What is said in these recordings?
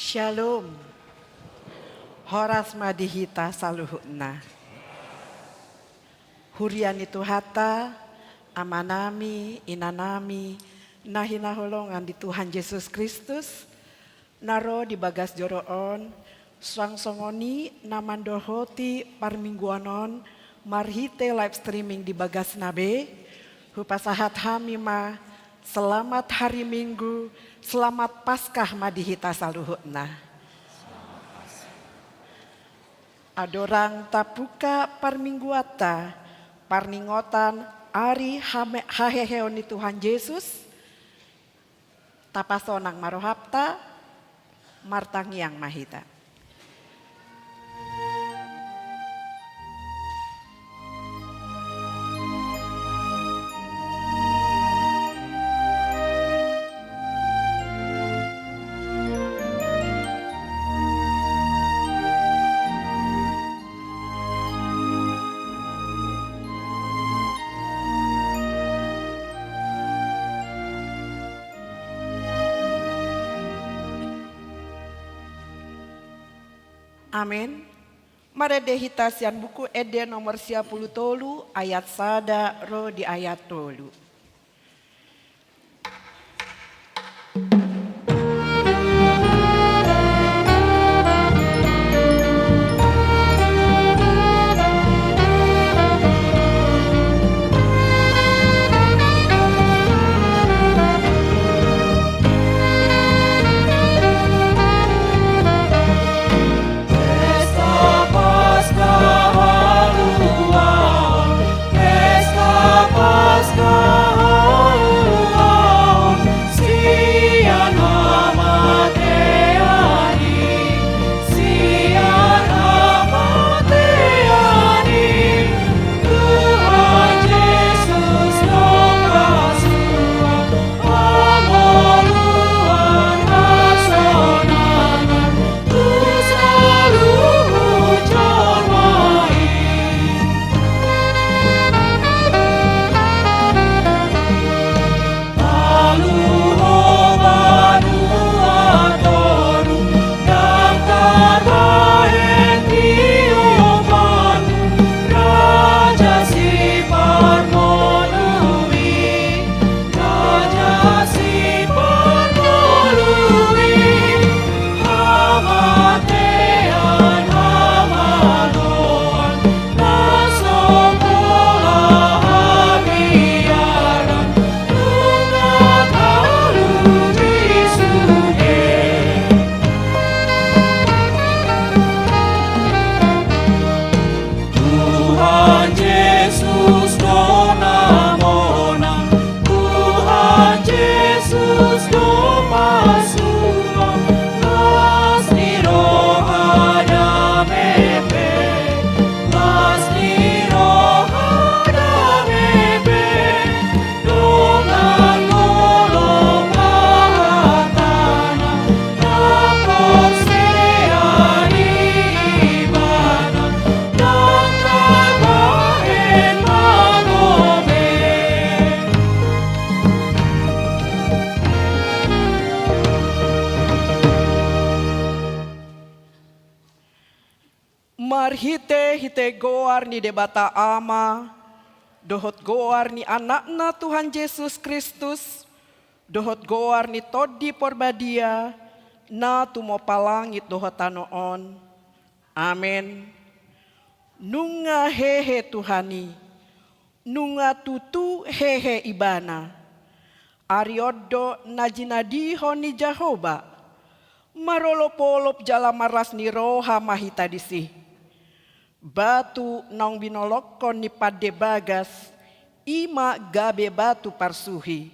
Shalom. Horas madihita saluhuna. Huriani tuhata, amanami, inanami, nahinaholongan di Tuhan Yesus Kristus, naro di bagas joroon, swangsongoni namandohoti parmingguanon, marhite live streaming di bagas nabe, hupasahat hamima, selamat hari Minggu, selamat Paskah madihita saluhuna. Adorang tapuka parmingguata, parningotan ari haheheoni Tuhan Yesus, tapasonang marohapta, martangiang mahita. Amin. Maredehita sian buku Ede nomor 10 tolu ayat sada ro di ayat tolu. Hite goar ni debata ama, dohot goar ni anakna Tuhan Yesus Kristus, dohot goar ni todi porbadia, na tumo palangit dohotanoon. Amin. Nunga hehe Tuhani, nunga tutu hehe ibana, ariodo najinadiho ni Jahoba, marolopolop jalamaras ni roha mahita disih. Batu naung binolokon ni pade bagas, ima gabe batu parsuhi.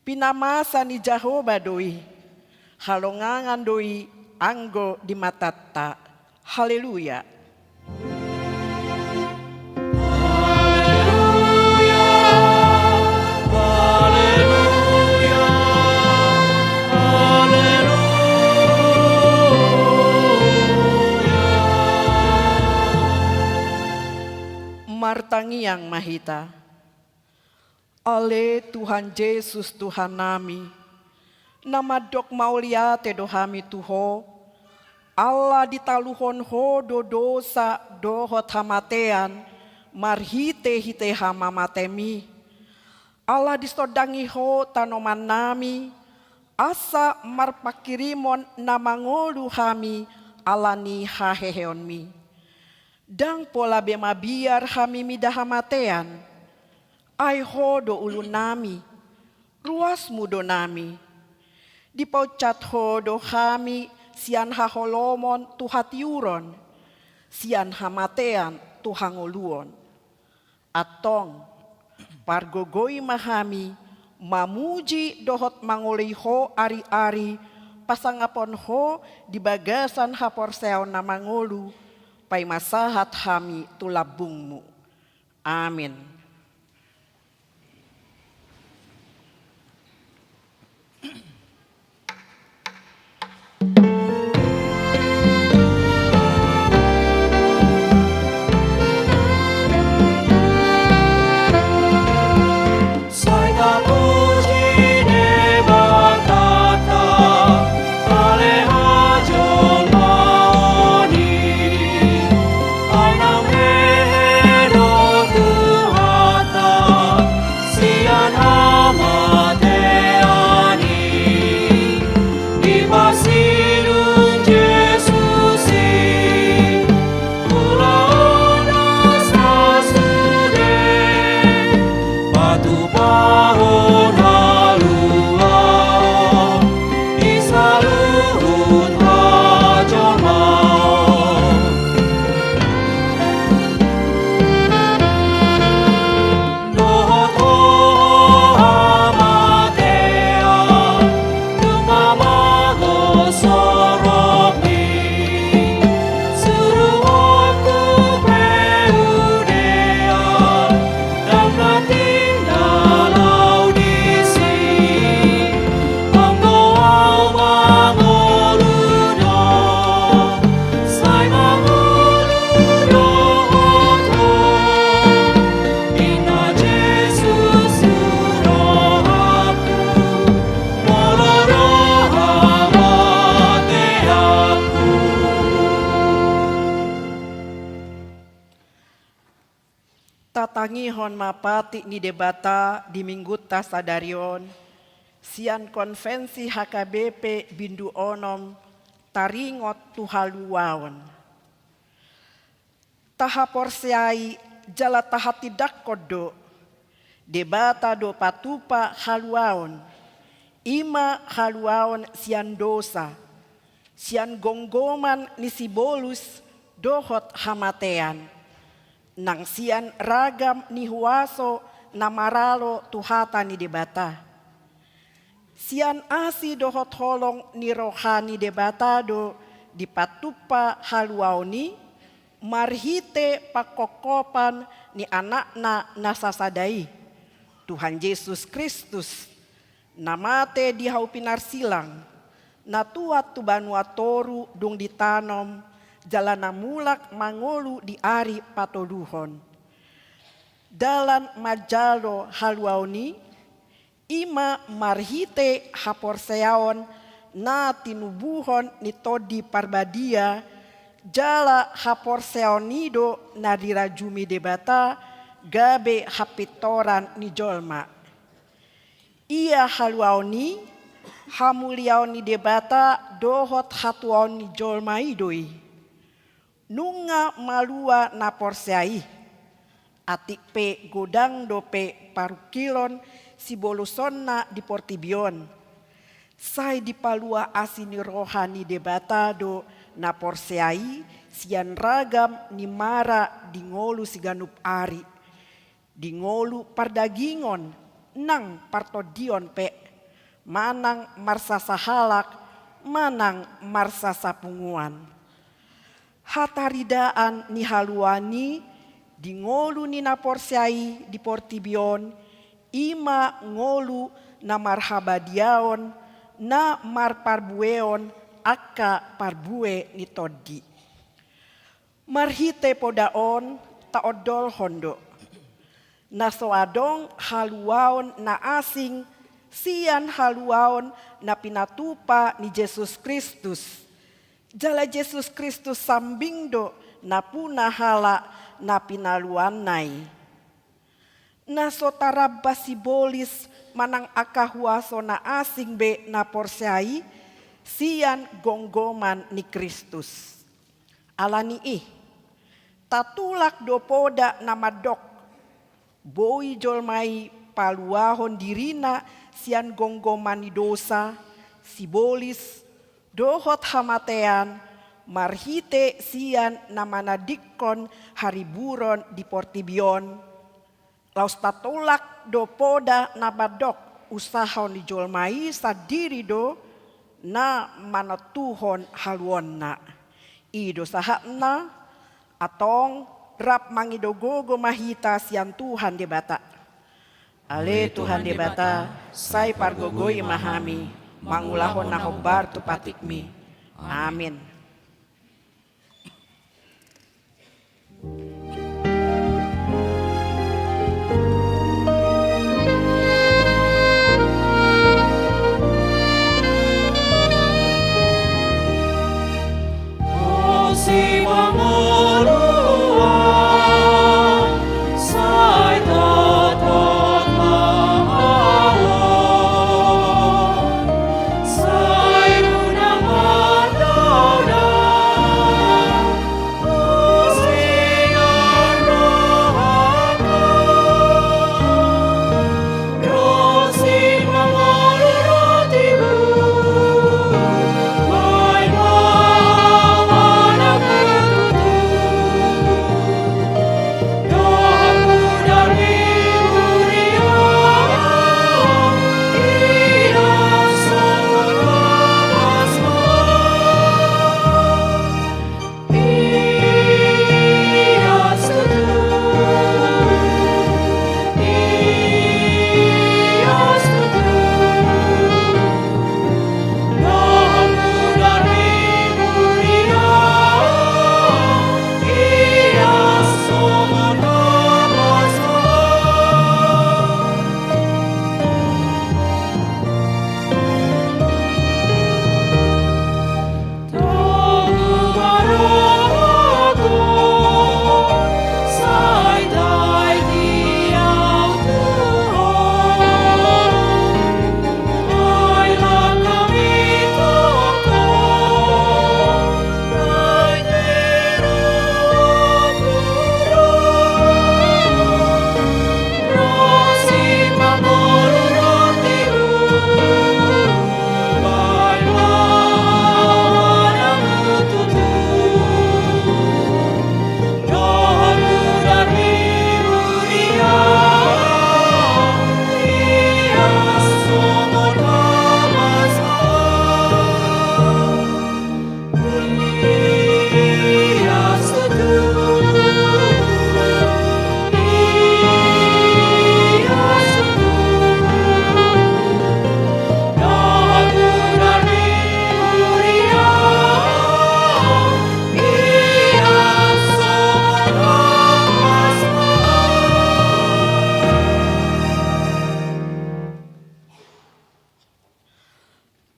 Pinamasa ni Jahoba doi, halongangan doi anggo di matatta. Haleluya. Martangiang mahita. Ale Tuhan Yesus Tuhan nami, Nama dok maulia te dohami tuho, Allah ditaluhon ho do dosa dohot hamatean, marhite hite hama matemi. Allah distodangi ho tanoman nami, asa marpakirimon namangolu hami alani haheheonmi. Dang pola bema biar hami midahamatean, ai ho do ulun nami, ruas mudo nami. Dipaucat ho do hami sian haholomon tuhatiuron, sian hamatean tuhangoluon. Atong pargogoi mahami mamuji dohot mangolei ho ari-ari pasangapon ho di bagasan haporseon na mangolu pai masahat hami tulabungmu. Amin. Tatangihon mapati ni debata di minggu tasadarion, sian konvensi HKBP bindu onom taringot tuhaluwaon. Tahaporsiai jala tahatidak kodo, debata do patupa haluwaon, ima haluwaon sian dosa, sian gonggoman nisibolus dohot hamatean. Nang sian ragam ni huaso namaralo tuhata ni debata. Sian asi dohot holong ni rohani debata do di patupa haluaoni marhite pakokopan ni anakna nasasadai. Tuhan Yesus Kristus namate di haupinar silang natuat tu banua toru dung ditanom jalana mulak mangolu di ari patoluhon. Dalan majalo haluaoni, ima marhite haporseaon na tinubuhon ni todi parbadia, jala haporseaonido na dirajumi debata, gabe hapitoran ni jolma. Ia haluaoni, hamuliaoni debata dohot hatuaoni jolma idoi. Nunga malua na porseai, atik pe godang dope parukilon si bolusonna di portibion. Sai di palua asini rohani debata do na porseai sian ragam ni mara di ngolu si ganup ari. Di ngolu pardagingon nang partodion pe, manang marsasa halak, manang marsasa punguan. Hataridaan ni haluani di ngolu ni naporsiai di portibion, ima ngolu na marhabadiaon na marparbueon aka parbue ni todi. Marhite podaon taodol hondo. Na soadong haluaon na asing sian haluaon na pinatupa ni Jesus Kristus. Jala Jesus Kristus sambindo na punahala na pinaluanay. Na sotarabba sibolis manang akahuaso na asing be na porsyai, sian gonggoman ni Kristus. Alani tatulak do poda na madok, boy jolmai paluahon dirina sian gonggoman ni dosa, sibolis dohot hamatean, marhite sian na manadikon hariburon di portibion. Laus tatulak do poda na madok, usahon ni jolmai sadiri do na manatuhon haluonna. Ido sahatna atong rap mangidogogo mahita sian Tuhan debata. Ale Tuhan debata, say pargogoi mahami, mangulahon na hobar tu patikmi. Amin.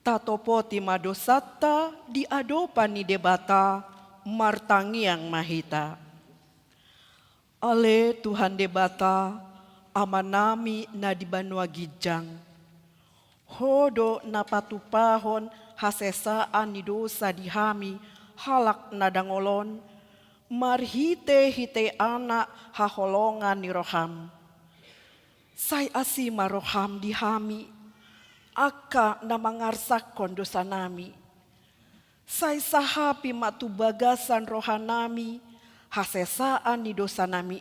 Tatopoti madosata di adopan ni debata martangiang mahita. Ale Tuhan debata amanami na di banua gijang. Hodo na patupahon hasesaan ni dosa dihami halak na dangolon. Marhite hite anak haholongan ni roham. Say asima roham dihami. Aka na mangarsakon dosa nami. Say sahapi matubagasan rohanami, hasesaan ni dosa nami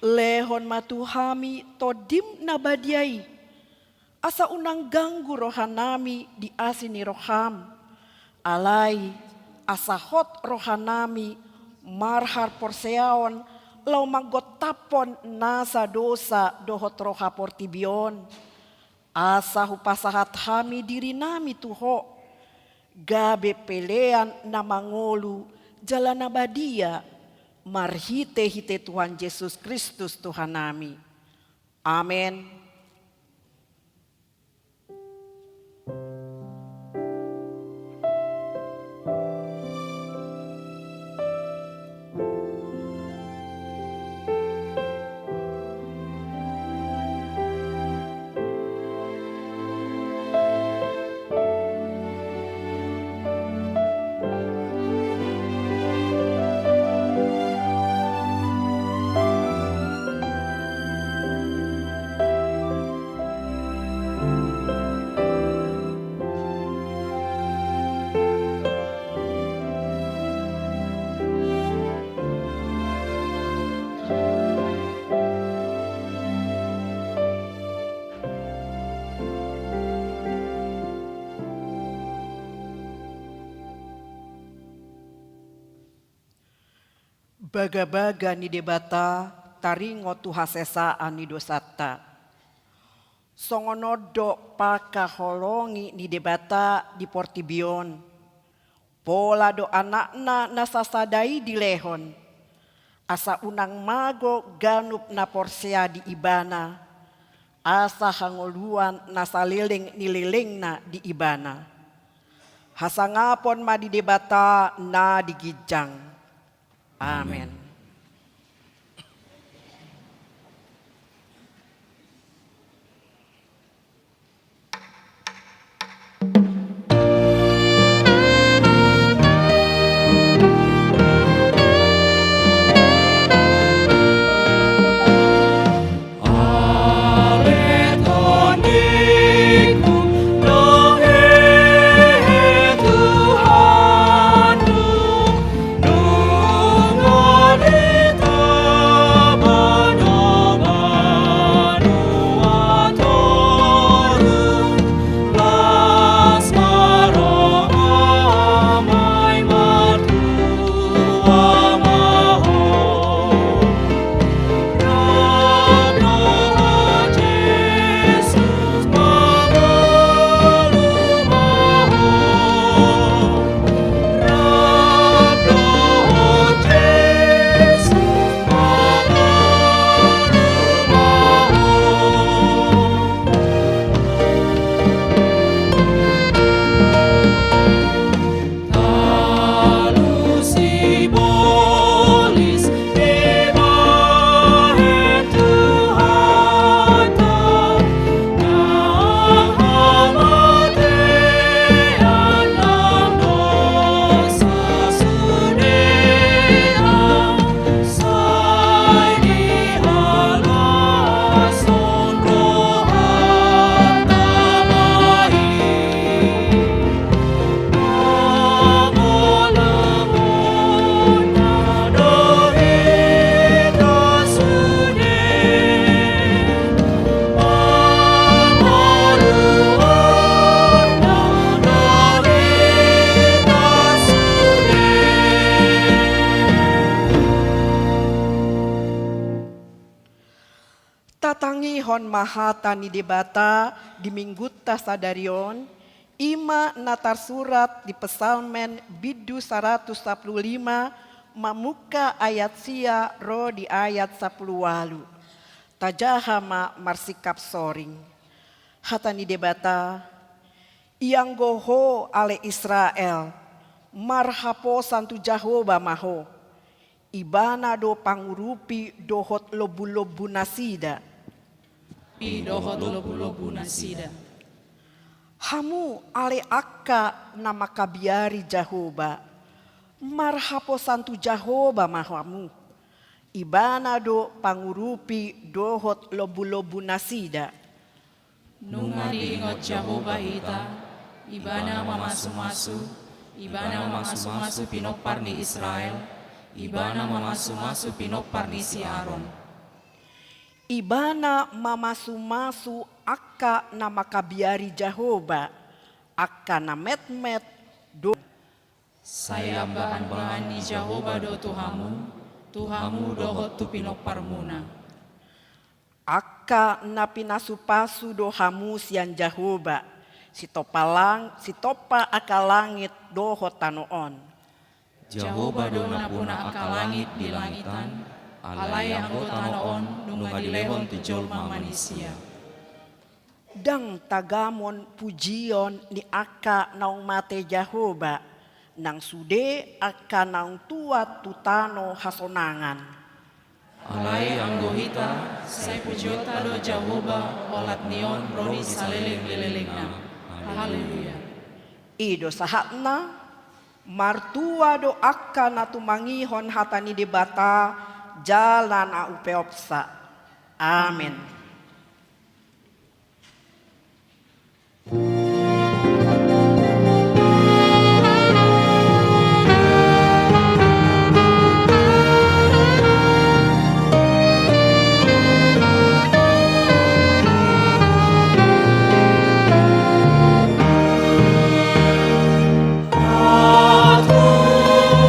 Lehon matuhami todim na badiai, asa unang ganggu rohanami di asini roham. Alai asa hot rohanami marhar porseaon, lau magotapon nasa dosa dohot roha portibion. Asa hupasahat hami diri nami tuho, gabe pelean na mangolu jalan abadia, marhite hite Tuhan Yesus Kristus Tuhan nami. Amin. Baga-baga ni debata taringo tu hasesaan ni dosata. Songonodo paka holongi ni debata di portibion. Pola do anakna nasasadai di lehon. Asa unang mago ganup na porsea di ibana. Asa hangoluan nasaliling nililing na di ibana. Hasangapon ma di debata na digijang. Amen. Tatangihon mahata ni debata di mingguta sadarion, ima natar surat di pesalmen bidu 115 mamuka ayat sia ro di ayat 10 walu. Tajahama marsikap soring. Hata ni debata, yang goho ale Israel, marhapo santu Jahoba maho, ibana do pangurupi dohot lobu-lobu nasida. Dohot lobu-lobu nasida. Hamu ale akka nama kabiari Jahoba, marhapo santu Jahoba mahamu, ibana do pangurupi dohot lobu-lobu nasida. Nunga diingot Jahoba ita, ibana mamasu-masu, ibana mamasu-masu pinopar ni Israel, ibana mamasu-masu pinopar ni si Aaron. Ibana mamasu-masu akka nama kabiari Jahoba, akka na met-met do. Saya bahan-bahan ni Jahoba do Tuhamu dohot tu pinopar muna. Akka na pinasupasu do hamu sian Jahoba, si topa aka langit dohot tanoon. Jahoba do napuna aka langit di langitan, alay anggota noon nunga dilehon ti jolma manusia. Dang tagamon pujion ni aka naung mate Jahoba, nang sude aka naung tuat tutano hasonangan. Alay anggohita, say pujota do Jahoba, olat nion roni saliling-lililing na. Haleluya. Ido sahatna, martua do aka na tumangihon hatani debata, jalan a upeopsa. Amin. Aku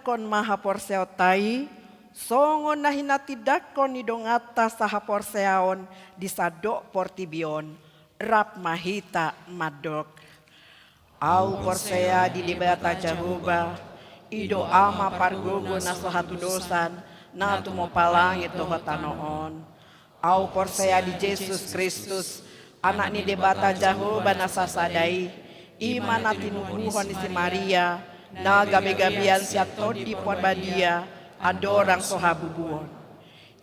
dakon maha porseotai, songon na hinatidakon ni dongata saha porseaon di sadok portibion, rap mahita madok. Au porsea di debata Jehovah, ido ama pargogo na sohatu dosan, na tumo palangit toho tanoon. Au porsea di Yesus Kristus, anak ni debata Jehovah na sasadai, ima na tinubuhon ni si Maria, na gabi-gabian siya todi porbadia, adorang sohabubuon.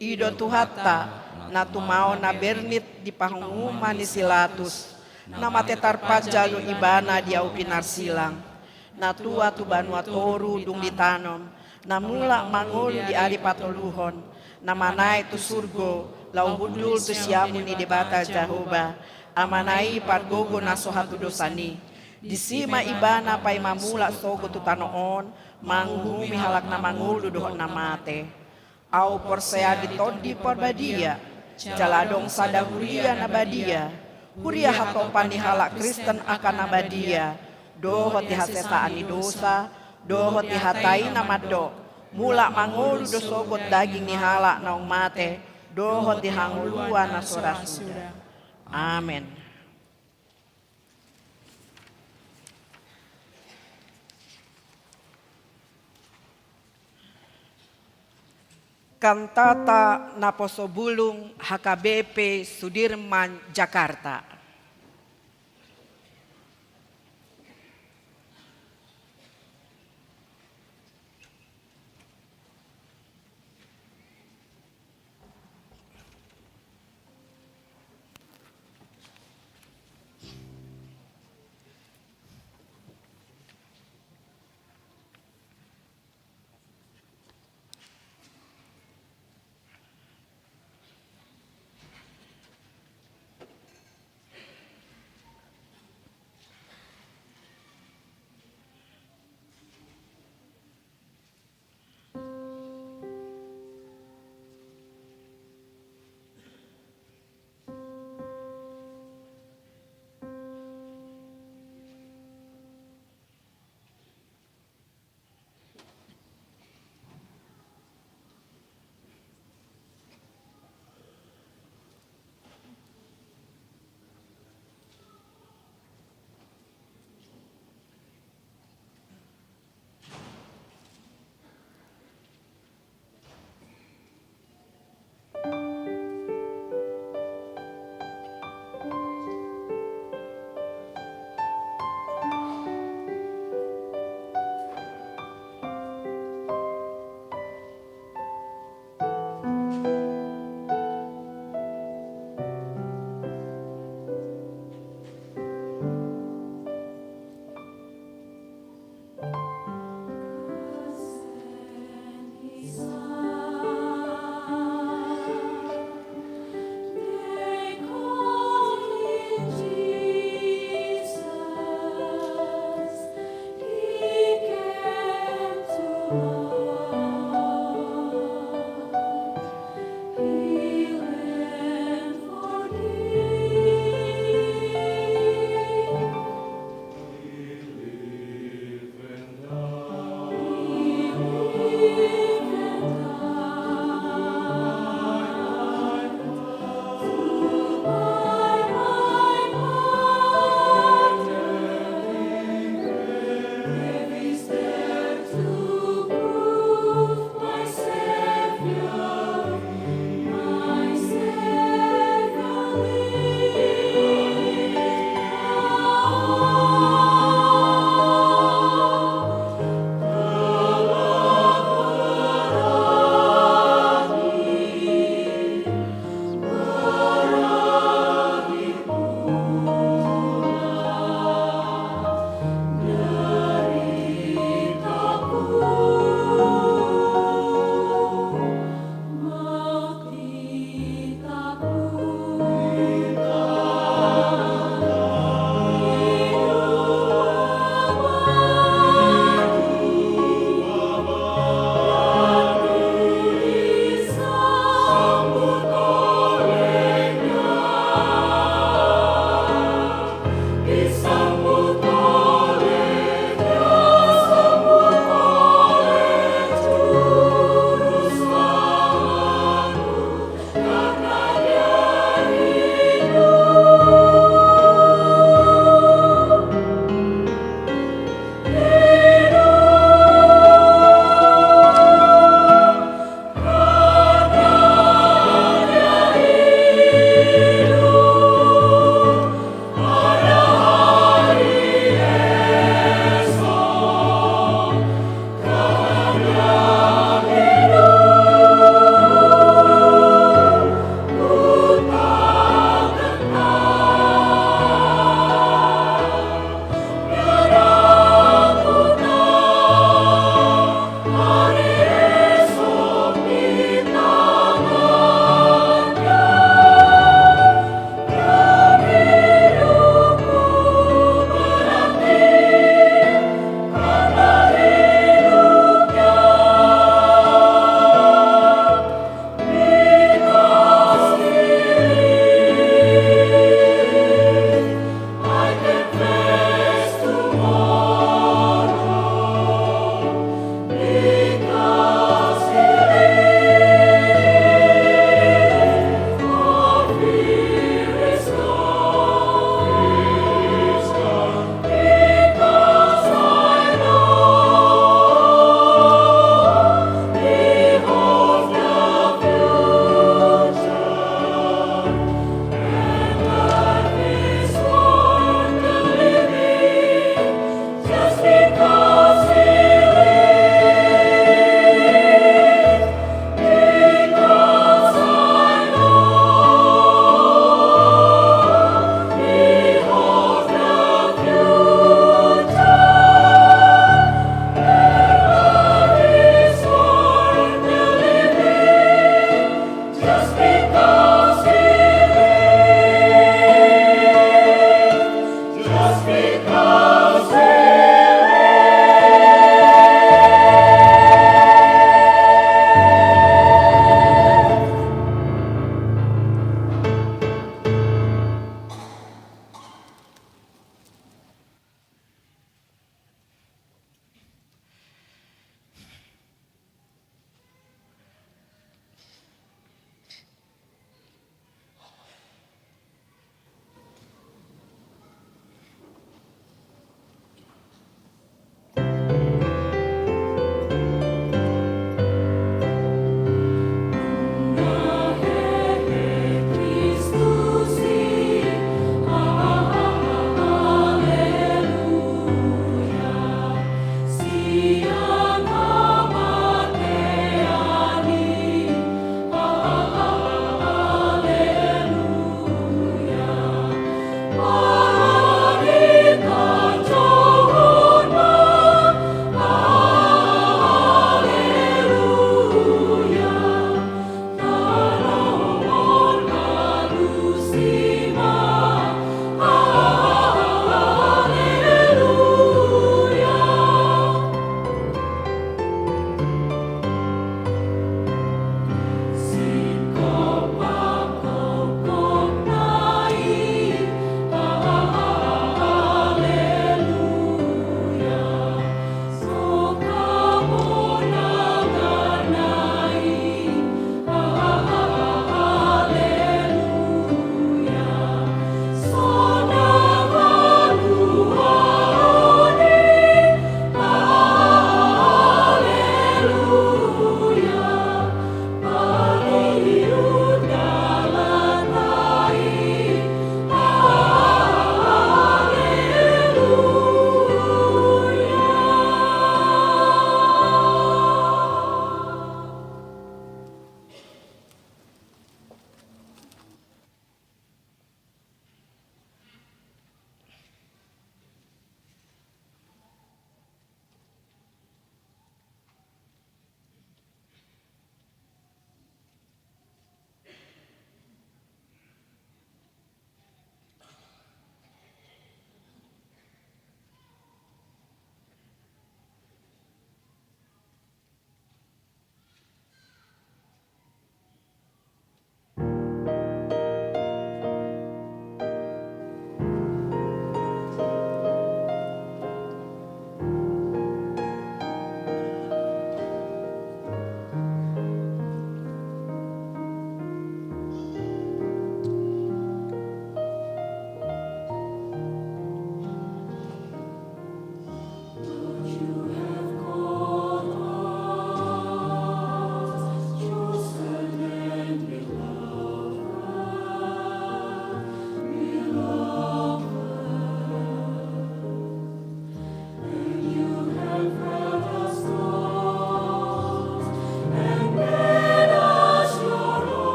Ido tuhata, na tumao na bernit di pahunguman ni Silatus, na matetar pajalo ibana di au pinarsilang, na tua tu banua toru dung ditanom, na mula mangul di ari patoluhon, na manai tu surgo, lau budul tu siamu ni debata Jehovah, amanai pargogo na sohatu dosani, di sima ibana pai mamula sogo tu tanoon, manghumi halak na mangulu dohon na mate. Au porsea di todi porbadia, jaladong sadahuria na badia, huria hatopan ni halak Kristen akan nabadia, doho ti hasetaan ni dosa, doho ti hatai na madok, mula mangulu do sogot daging ni halak naong mate, doho ti hanguluan na sorasuda. Amen. Kantata Naposobulung HKBP Sudirman Jakarta.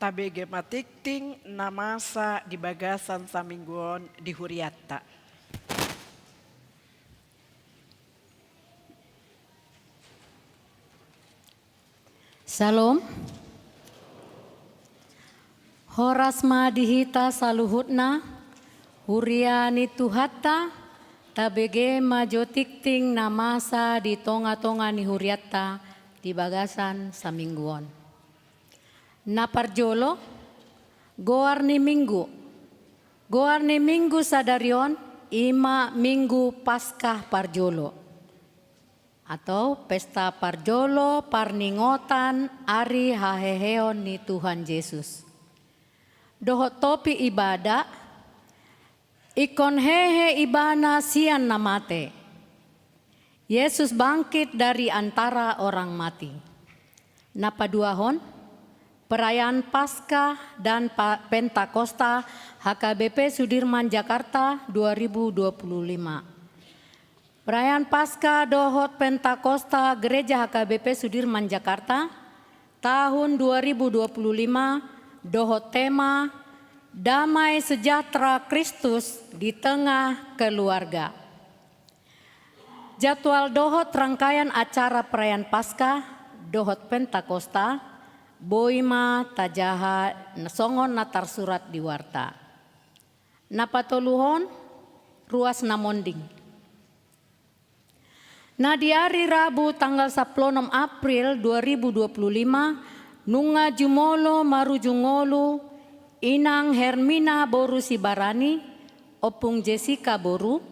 tabege matikting namasa di bagasan samingguon di Huriatta. Salam. Horasma dihita saluhutna, huriani tuhatta, tabege majotikting namasa di tonga-tonga ni huriatta di bagasan samingguon. Naparjolo, goar ni minggu sadarion, ima minggu paskah parjolo. Atau pesta parjolo parningotan ari haheheon ni Tuhan Yesus. Dohot topi ibadah, ikon hehe ibana sian namate. Yesus bangkit dari antara orang mati. Napaduahon, perayaan Paskah dan Pentakosta HKBP Sudirman Jakarta 2025. Perayaan Paskah Dohot Pentakosta Gereja HKBP Sudirman Jakarta tahun 2025 Dohot tema Damai Sejahtera Kristus di Tengah Keluarga. Jadwal Dohot rangkaian acara perayaan Paskah Dohot Pentakosta Boima Tajaha Songon Natar Surat di Warta. Napatoluhon ruas namonding. Nah di hari Rabu tanggal 16 April 2025 nunga jumolo marujungolu inang Hermina Boru Sibarani opung Jessica Boru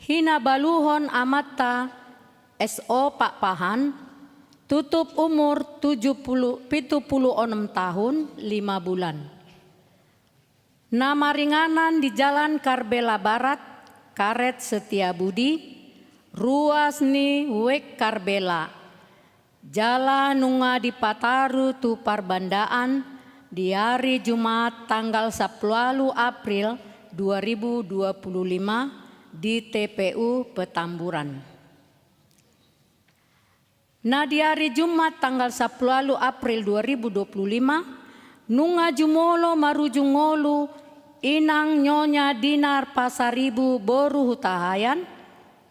hina baluhon amatta SO Pak Pahan tutup umur 76 tahun 5 bulan. Nama ringanan di Jalan Karbela Barat Karet Setiabudi ruas ni Wek Karbela, Jala nunga di Pataru tu Parbandaan di hari Jumat tanggal 10 April 2025 di TPU Petamburan. Nah di hari Jumat tanggal 10 April 2025 nunga jumolo marujungolu inang nyonya Dinar Pasaribu Boru Hutahayan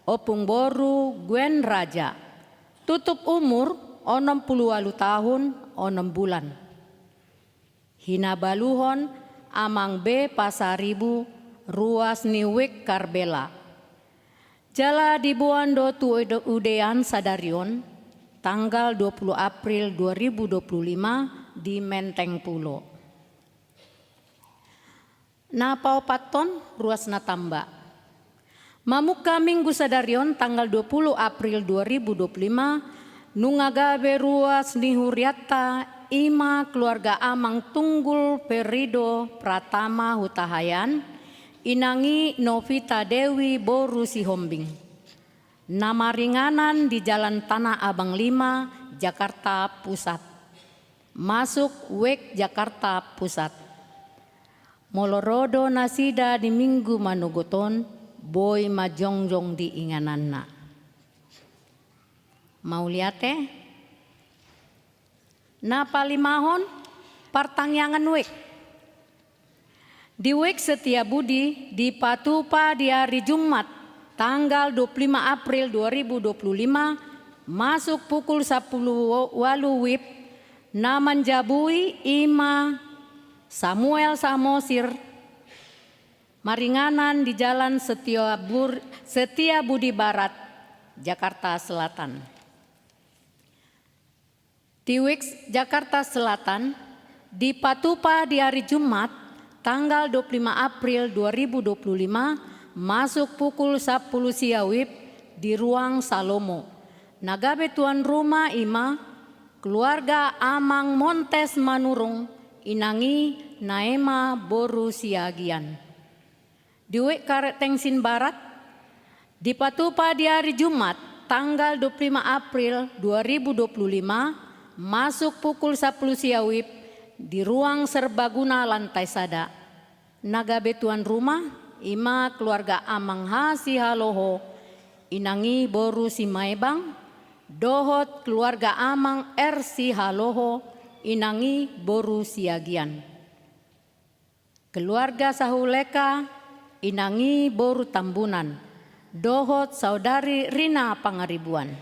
opung Boru Gwen Raja tutup umur 68 tahun 6 bulan. Hina baluhon amang B Pasaribu ruas niwek Karbela. Jala dibuando tu udean sadarion tanggal 20 April 2025 di Menteng Pulo. Napau paton ruas natamba. Mamuka minggu sadarion tanggal 20 April 2025 nungagabe ruas ni Huriatta ima keluarga amang tunggul Perido Pratama Hutahayan inangi Novita Dewi Boru Sihombing. Nama ringanan di Jalan Tanah Abang 5 Jakarta Pusat. Masuk Wek Jakarta Pusat. Molorodo nasida di minggu manugoton boy majongjong di ingananna. Mau liate? Napalimahon partangyangan wek. Di Wek Setiabudi di Patupa di hari Jumat tanggal 25 April 2025 masuk pukul 10 walu wib naman jabui ima Samuel Samosir maringanan di Jalan Setiabudi Barat, Jakarta Selatan. Di Wix, Jakarta Selatan, di Patupa di hari Jumat, tanggal 25 April 2025, masuk pukul 10 siawib di ruang Salomo. Nagabe tuan rumah ima, keluarga Amang Montes Manurung, inangi Naema Boru Siagian. Di Wek Karet Tengsin Barat, di Patupa di hari Jumat, tanggal 25 April 2025, masuk pukul 10 siawib di ruang serbaguna lantai sada. Nagabe tuan rumah, ima keluarga Amang Hasi Haloho, inangi Boru Simaebang, dohot keluarga Amang RC Haloho, inangi boru siagian. Keluarga Sahuleka inangi boru Tambunan, dohot saudari Rina Pangaribuan.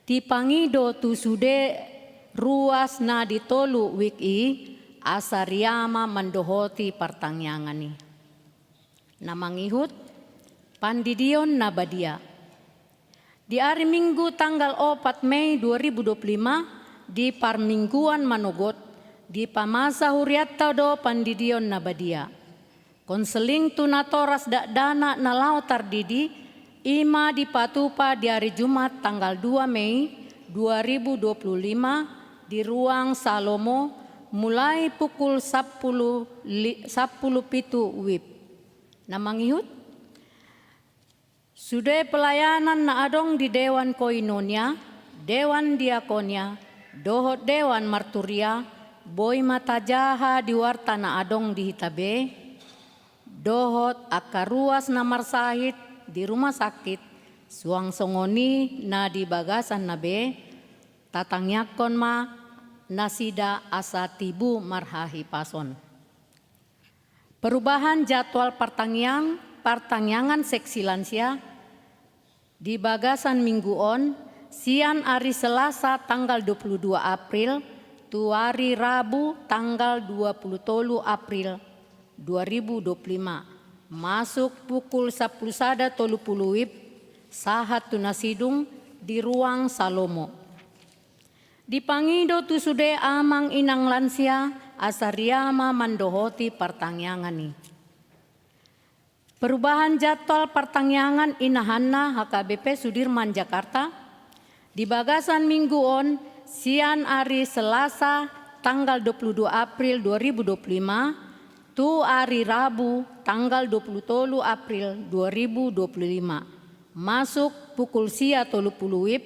Tipangido tu sude ruas na ditolu wiki asariama mendohoti pertangyangani. Namangihut Pandidion Nabadia. Di hari Minggu tanggal 4 Mei 2025 di Parmingguan Manogot di Pamasa Huriatta do Pandidion Nabadia. Konseling tunatoras dana nalau tardidi ima di Patupa di hari Jumat tanggal 2 Mei 2025 di ruang Salomo mulai pukul 10 pitu WIB. Namangihut sudah pelayanan na adong di Dewan Koinonia, Dewan Diakonia, dohot Dewan Marturia, boy mata jaha di warta na adong di Hitabe, dohot akaruas na marsahit di rumah sakit, suang songoni na di bagasan na be, tatangyakon ma nasida asa tibu marhahi pason. Perubahan jadwal pertangyangan seksi lansia di bagasan mingguon sian hari Selasa tanggal 22 April tu hari Rabu tanggal 23 April 2025 masuk pukul 10.30 WIB sahat tunasidung di ruang Salomo. Dipangido tu sude amang inang lansia asariama mandohoti pertangyangan. Perubahan jadwal pertangyangan inahanna HKBP Sudirman Jakarta di bagasan mingguon sian hari Selasa tanggal 22 April 2025 tu hari Rabu tanggal 23 April 2025 masuk pukul 10.30 WIB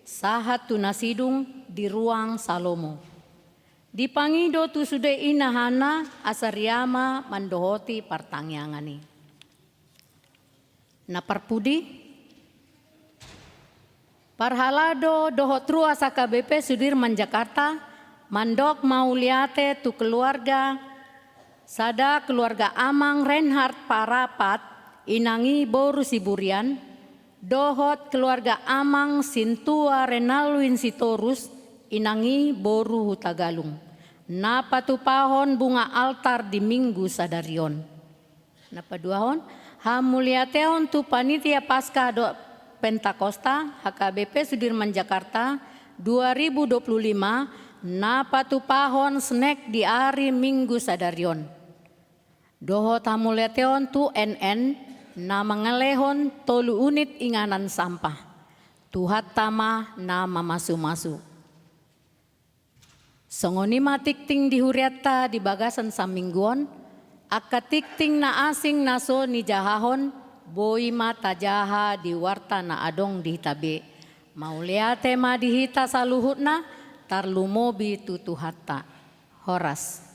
sahat tunasidung di ruang Salomo. Dipangido tu sude inahana asariama mandohoti pertangyangani. Na parpudi parhalado dohot ruas AKBP Sudirman Jakarta mandok mauliate tu keluarga sada keluarga amang Reinhard Parapat inangi boru Siburian dohot keluarga amang Sintua Renalwin Sitorus inangi boru Hutagalung napa tu pahon bunga altar di Minggu Sadarion napa duahon hamuliateon tu panitia pasca do Pentakosta HKBP Sudirman Jakarta 2025 napa tu pahon snack di hari Minggu Sadarion. Dohot hamuliateon tu NN na mangalehon tolu unit inganan sampah. Tuhat tama na mamasu-masu. Songoni matikting di huriata di bagasan samingguon akatikting na asing naso ni jahahon boy mata jaha di warta na adong di Hitabe. Mauliate ma dihita saluhutna tarlumobi tutuhatta. Horas.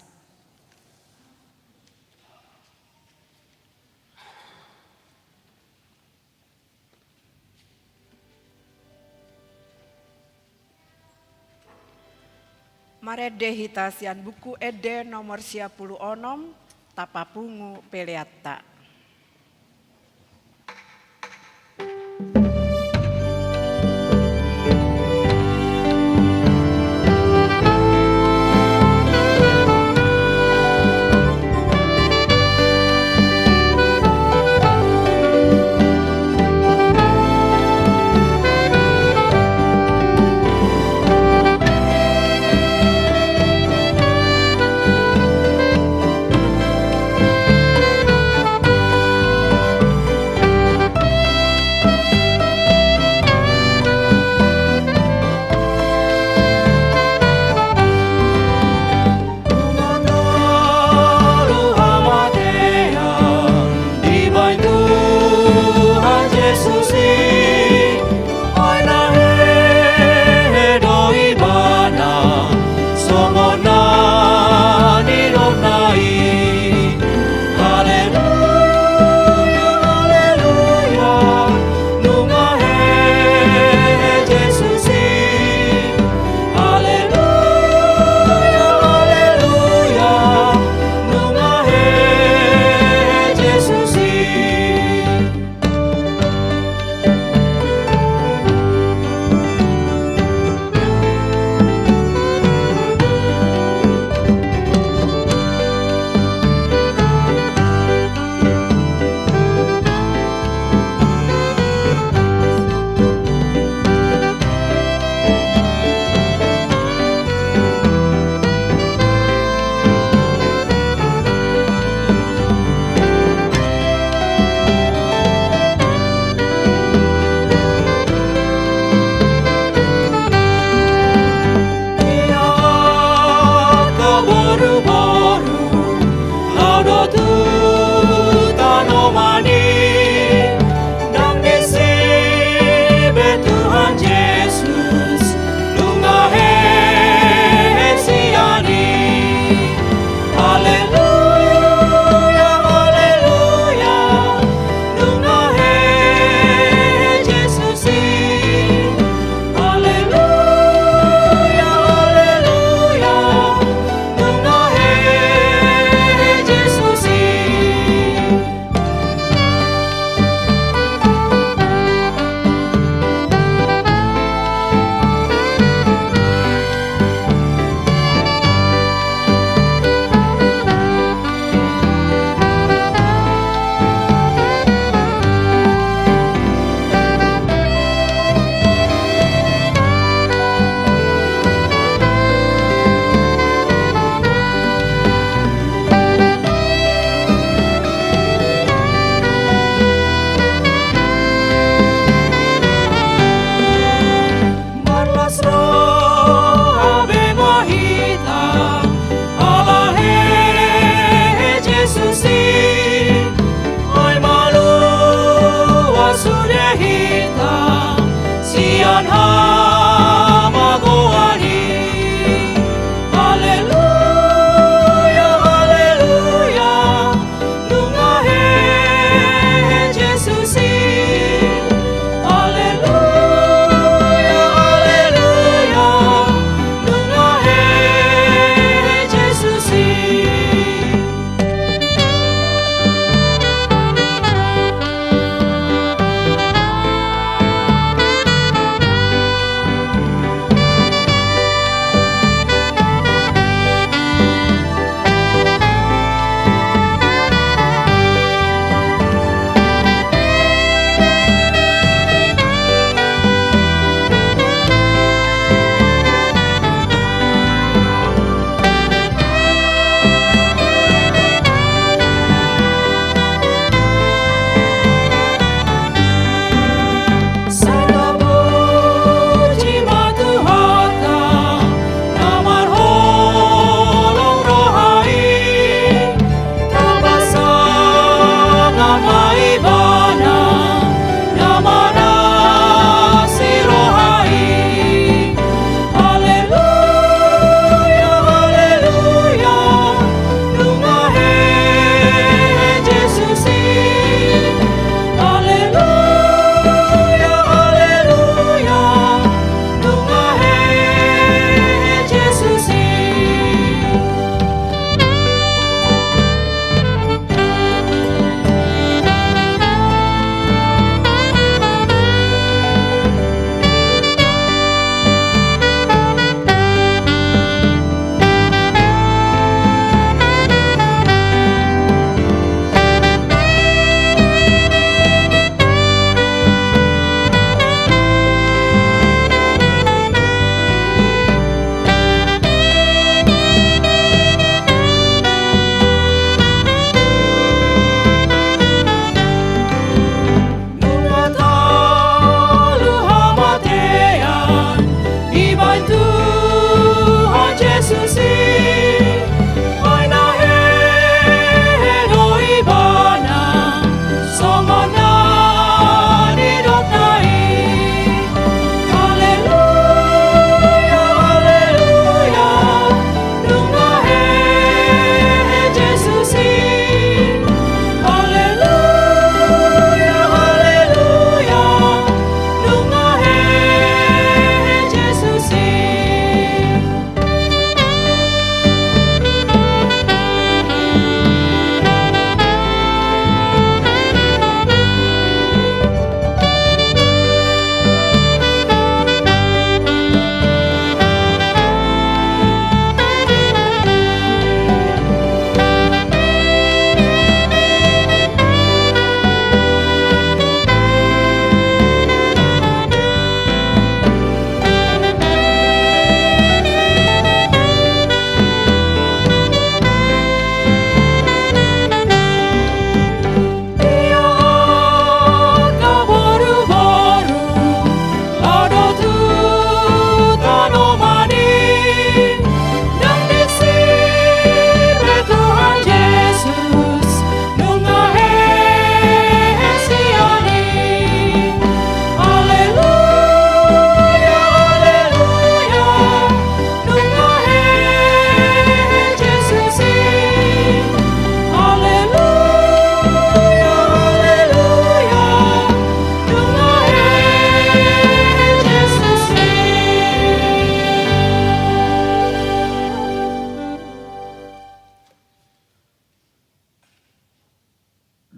Marede hitasian buku ede nomor 10 onom tapapungu peleata.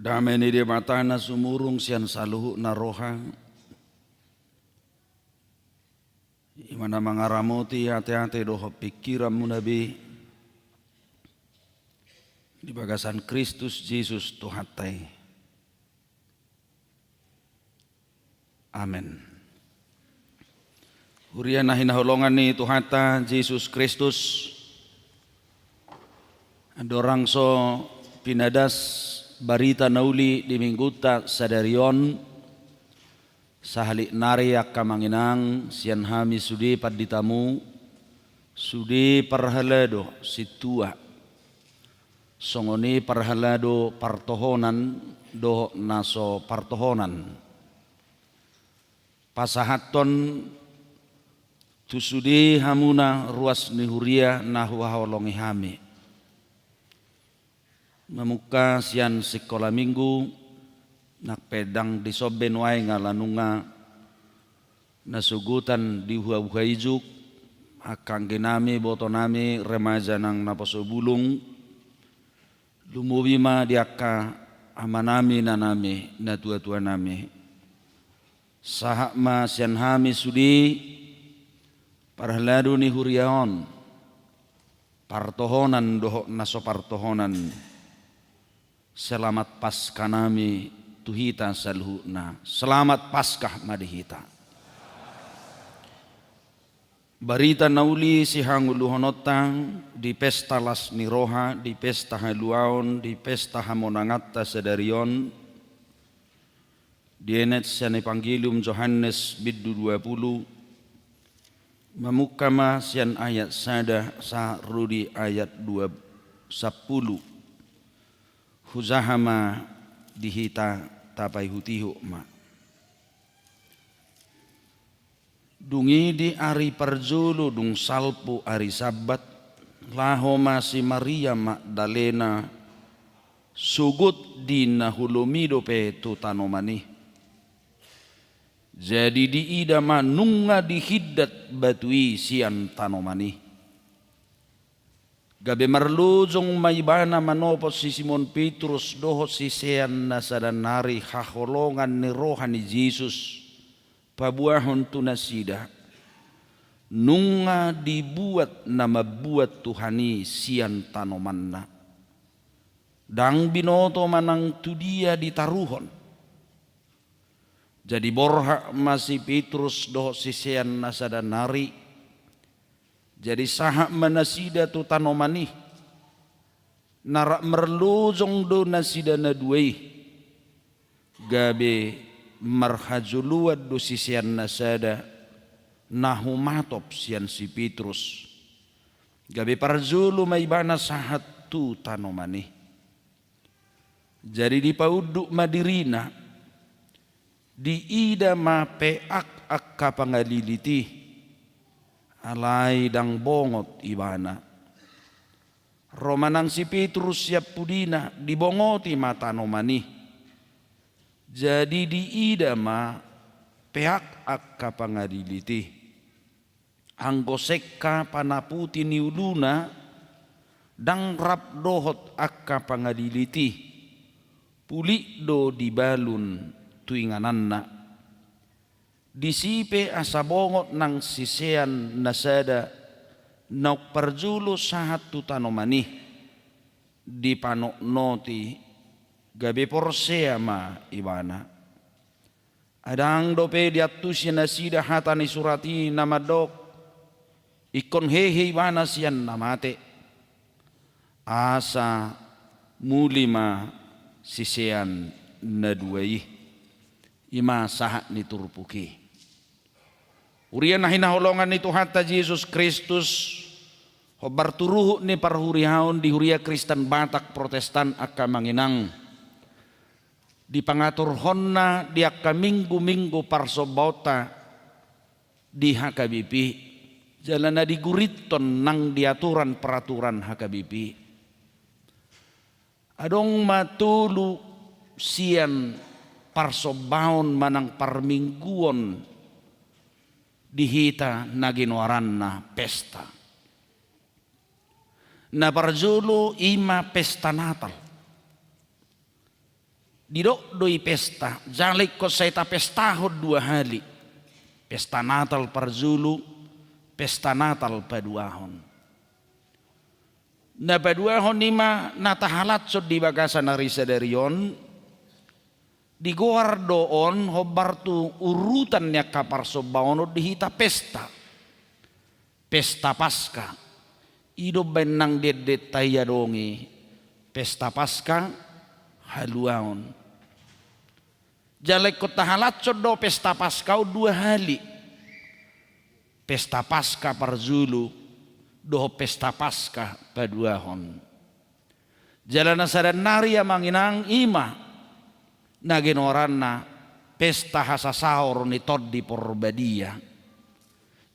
Damai ni dia matana sumurung sian saluhu na roha. Imana mangaramoti hati-hati doho pikiranmu nabi. Di bagasan Kristus Yesus Tuhatai. Amin. Huria nahin holongan ni Tuhata Yesus Kristus. Dorang so pinadas barita nauli di mingguta sadarion sahalik nari akka manginang sian hami sudi paditamu sudi parhalado situa songoni parhalado partohonan do naso partohonan pasahaton tusudi hamuna ruas nihuria nahuaholongi hami memuka sian sekolah minggu nak pedang di soben wae ngalanunga nasugutan di hua-hua ijuk akang genami botonami remaja nang naposo bulung lumubima diaka amanami nanami na tua-tua nami sahakma sian hami sudi parhaladu ni huriaon partohonan doho naso partohonan. Selamat Paskah nami tuhita salhuna. Selamat Paskah madihita. Barita nauli si hanguluhonotang di pesta las niroha, di pesta haluaon, di pesta hamonangatta sedarion. Dienet sian Evangelium Yohanes biddu 20. Memukama sian ayat sada sa rudi ayat 10. Huzahama dihita tapai hutihu ma. Dungi di ari parjulu dung salpu ari sabat lahoma si Maria Magdalena sugut di nahulomido pe tu tanomani. Jadi di ida manunga dihiddat batui sian tanomani. Gabe marlujong maibana manopos si Simon Petrus doho si sean na sadanari haholongan ni rohani Jesus pabuahon tunasida nunga dibuat na mabuat Tuhani sian tanomanna dang binoto manang tu dia ditaruhon jadi borha masih Petrus doho si sean na sadanari. Jadi sahak manasida tu tanomani narak merluzong do nasida na duai gabe marhajuluad do sisian nasada nahumatop sian si Petrus gabe parzulu maibana sahat tu tanomani. Jadi di pauduk madirina di ida ma peak akka pangaliliti alai dang bongot ibana. Romanang si Petrus siap pudina dibongoti mata nomani. Jadi di ida ma pihak akka pangadiliti. Anggo sekka panaputi niuluna dang rap dohot akka pangadiliti. Puli do dibalun tuingananna. Disipe asabongot nang sisean nasada nauk parjulu sahat tu tanomani di panok noti gabe porsea ma ibana adang dope diatusi nasida hatani surati nama dok ikon hehe ibana sian namate asa mulima sisean naduai ima sahat ni turpuki. Urian nahina holongan ni Tuhata Yesus Kristus hobar turuhu ni parhurihaon di huria Kristen Batak Protestan akka manginang di pangatur honna di akka minggu-minggu parsobota di HKBP jalana di guriton nang diaturan peraturan HKBP adong matulu sian parsobaon manang parmingguon dihita naginoaran na pesta. Na parjulu ima pesta Natal. Didok doi pesta, jalik ko sa ita pestahod 2 hali. Pesta Natal Parzulu, pesta Natal paduahon. Na paduahon nima natahalat so di bagasan na risa darion, di goar doon hobartu urutan niya kaparsobaon dihita pesta. Pesta Paskah. Ido benang dedet taya dongi. Pesta Paskah haluaon. Jalek ko tahalat so do pesta Paskah 2 hali. Pesta Paskah Parzulu, do pesta Paskah paduahon. Jalana sadan nari manginang ima nagenoran na pesta hasasaor ni toddi porbadia.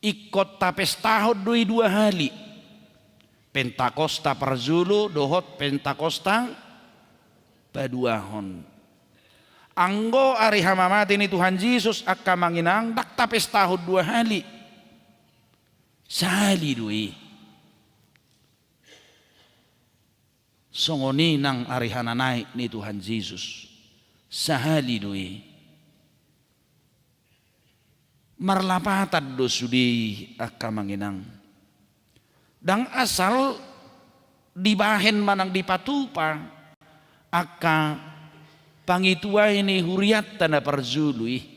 Ikot ta pestahod 2 hali. Pentakosta Parzulu dohot Pentakosta paduahon. Anggo ari hamamati ni Tuhan Yesus akka manginang dakta pestahod 2 hali. Sali dui. Songoni nang ari hananay ni Tuhan Yesus. Sahali dui. Marlapatad do sudi akka manginang. Dang asal dibahen manang dipatupa akka pangituay ni huriat na Parzului.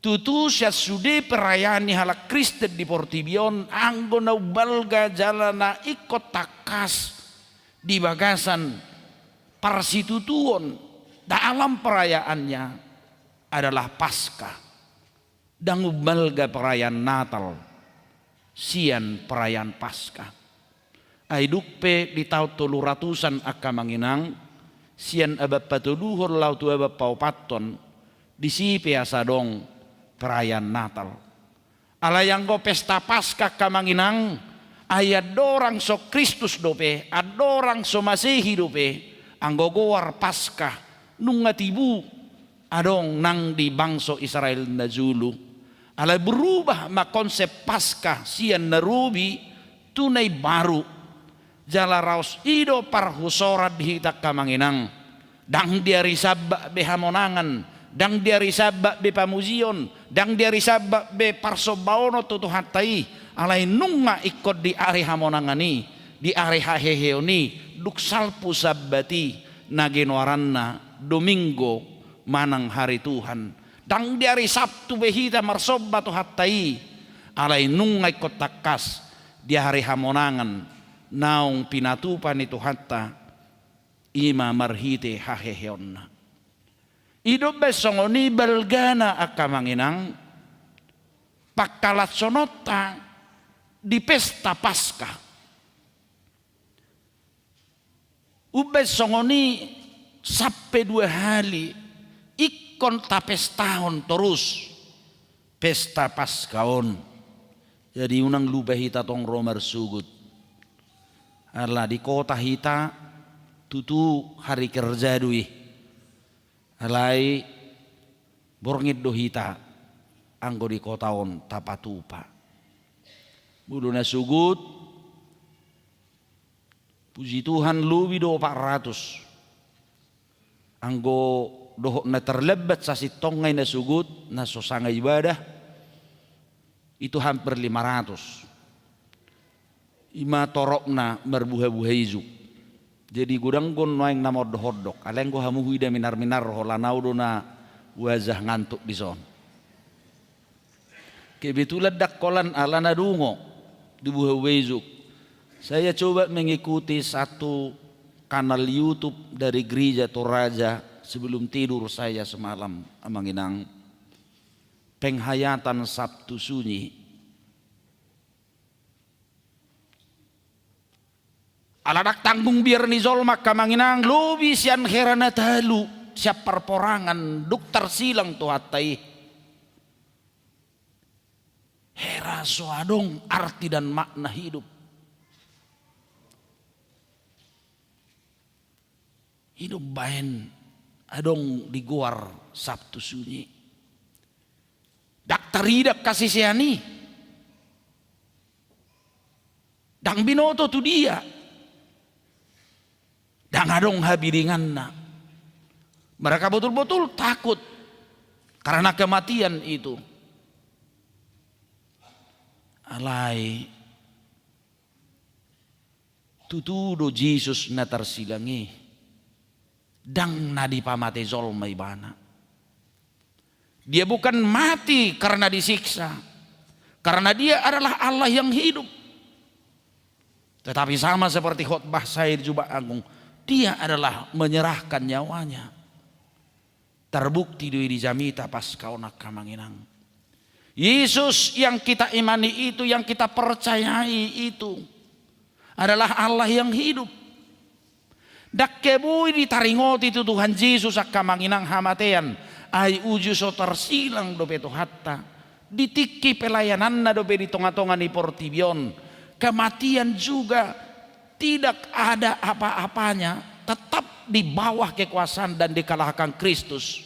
Tutu siya sude perayaan ni halak Kristen di Portibion anggo na ubalga jala na ikot takas di bagasan parsitutuon. Dalam perayaannya adalah Paskah. Dan ubalga perayaan Natal. Sian perayaan Paskah. Aidukpe di tahun 300-an akka manginang sian abad patuluhur lautu abad paupaton disipe asadong perayaan Natal. Alayanggo pesta Paskah kamanginang ayat dorang so Kristus dope, adorang so Masehi dope, anggo goar Paskah nunga tibu adong nang di bangso Israel na Zulu. Alay berubah ma konsep Paskah sian narubi tunay baru. Jala raus ido parhusorat dihitak kamanginang. Dang dia risabak be hamonangan. Dang dia risabak be pamuzion. Dang dia risabak be parsobaono tutuhatai. Alay nunga ikut di ari hamonangani. Di ari haheheoni. Duksalpu sabbati. Nagenoaranna Domingo manang hari Tuhan. Dang dia risabtu behita marsoba tuhatai. Alay nunga ikut takas. Di hari hamonangan. Naung pinatupan itu hatta ima marhite haheheonna. Ido besongoni balgana akamanginang pakalat sonota di pesta Paskah. Ubesongoni sampai 2 hali ikon tapestahon terus pesta Paskahon. Jadi unang lubahita tong Romer sugut. Ala di kota hita tutu hari kerja dui. Alai borngit do hita anggo di kota on tapatupa. Bulu na sugut puji Tuhan lubi do 400. Anggo dohok na terlebat sa sitongay na sugut na sosanga ibadah itu hampir 500. Ima torok na merbuhe-buhe izuk. Jadi gudang gon noeng na modok-hodok. Aleng ko hamuhui da minar-minar holanau do na wajah ngantuk di son. Kebetulan dakkolan ala na dungo di buhe-buhe izuk. Saya coba mengikuti satu kanal YouTube dari Gereja Toraja sebelum tidur saya semalam amanginang. Penghayatan Sabtu Sunyi. Aladak tanggung biar ni zolmak kamanginang lobi sian herana talu siap perporangan dokter silang tu hatai hera soadong arti dan makna hidup bahen adong diguar Sabtu Sunyi daktar hidak kasih siani dang binoto tu dia. Dang adong habiringan na Mereka betul-betul takut karena kematian itu. Alai tutudo Jesus na tarsilangi dang nadi pamate zolma ibana. Dia bukan mati karena disiksa, karena dia adalah Allah yang hidup. Tetapi sama seperti khotbah saya di Jumat Agung, dia adalah menyerahkan nyawanya. Terbukti di jamita pas kau nak kamanginang. Yesus yang kita imani itu, yang kita percayai itu adalah Allah yang hidup. Dak kebui ditaringoti itu Tuhan Yesus akamanginang hamatean ay uju so tersilang dope to hatta ditiki pelayananna dope di tonga-tonga ni portibion. Kematian juga tidak ada apa-apanya, tetap di bawah kekuasaan dan dikalahkan Kristus.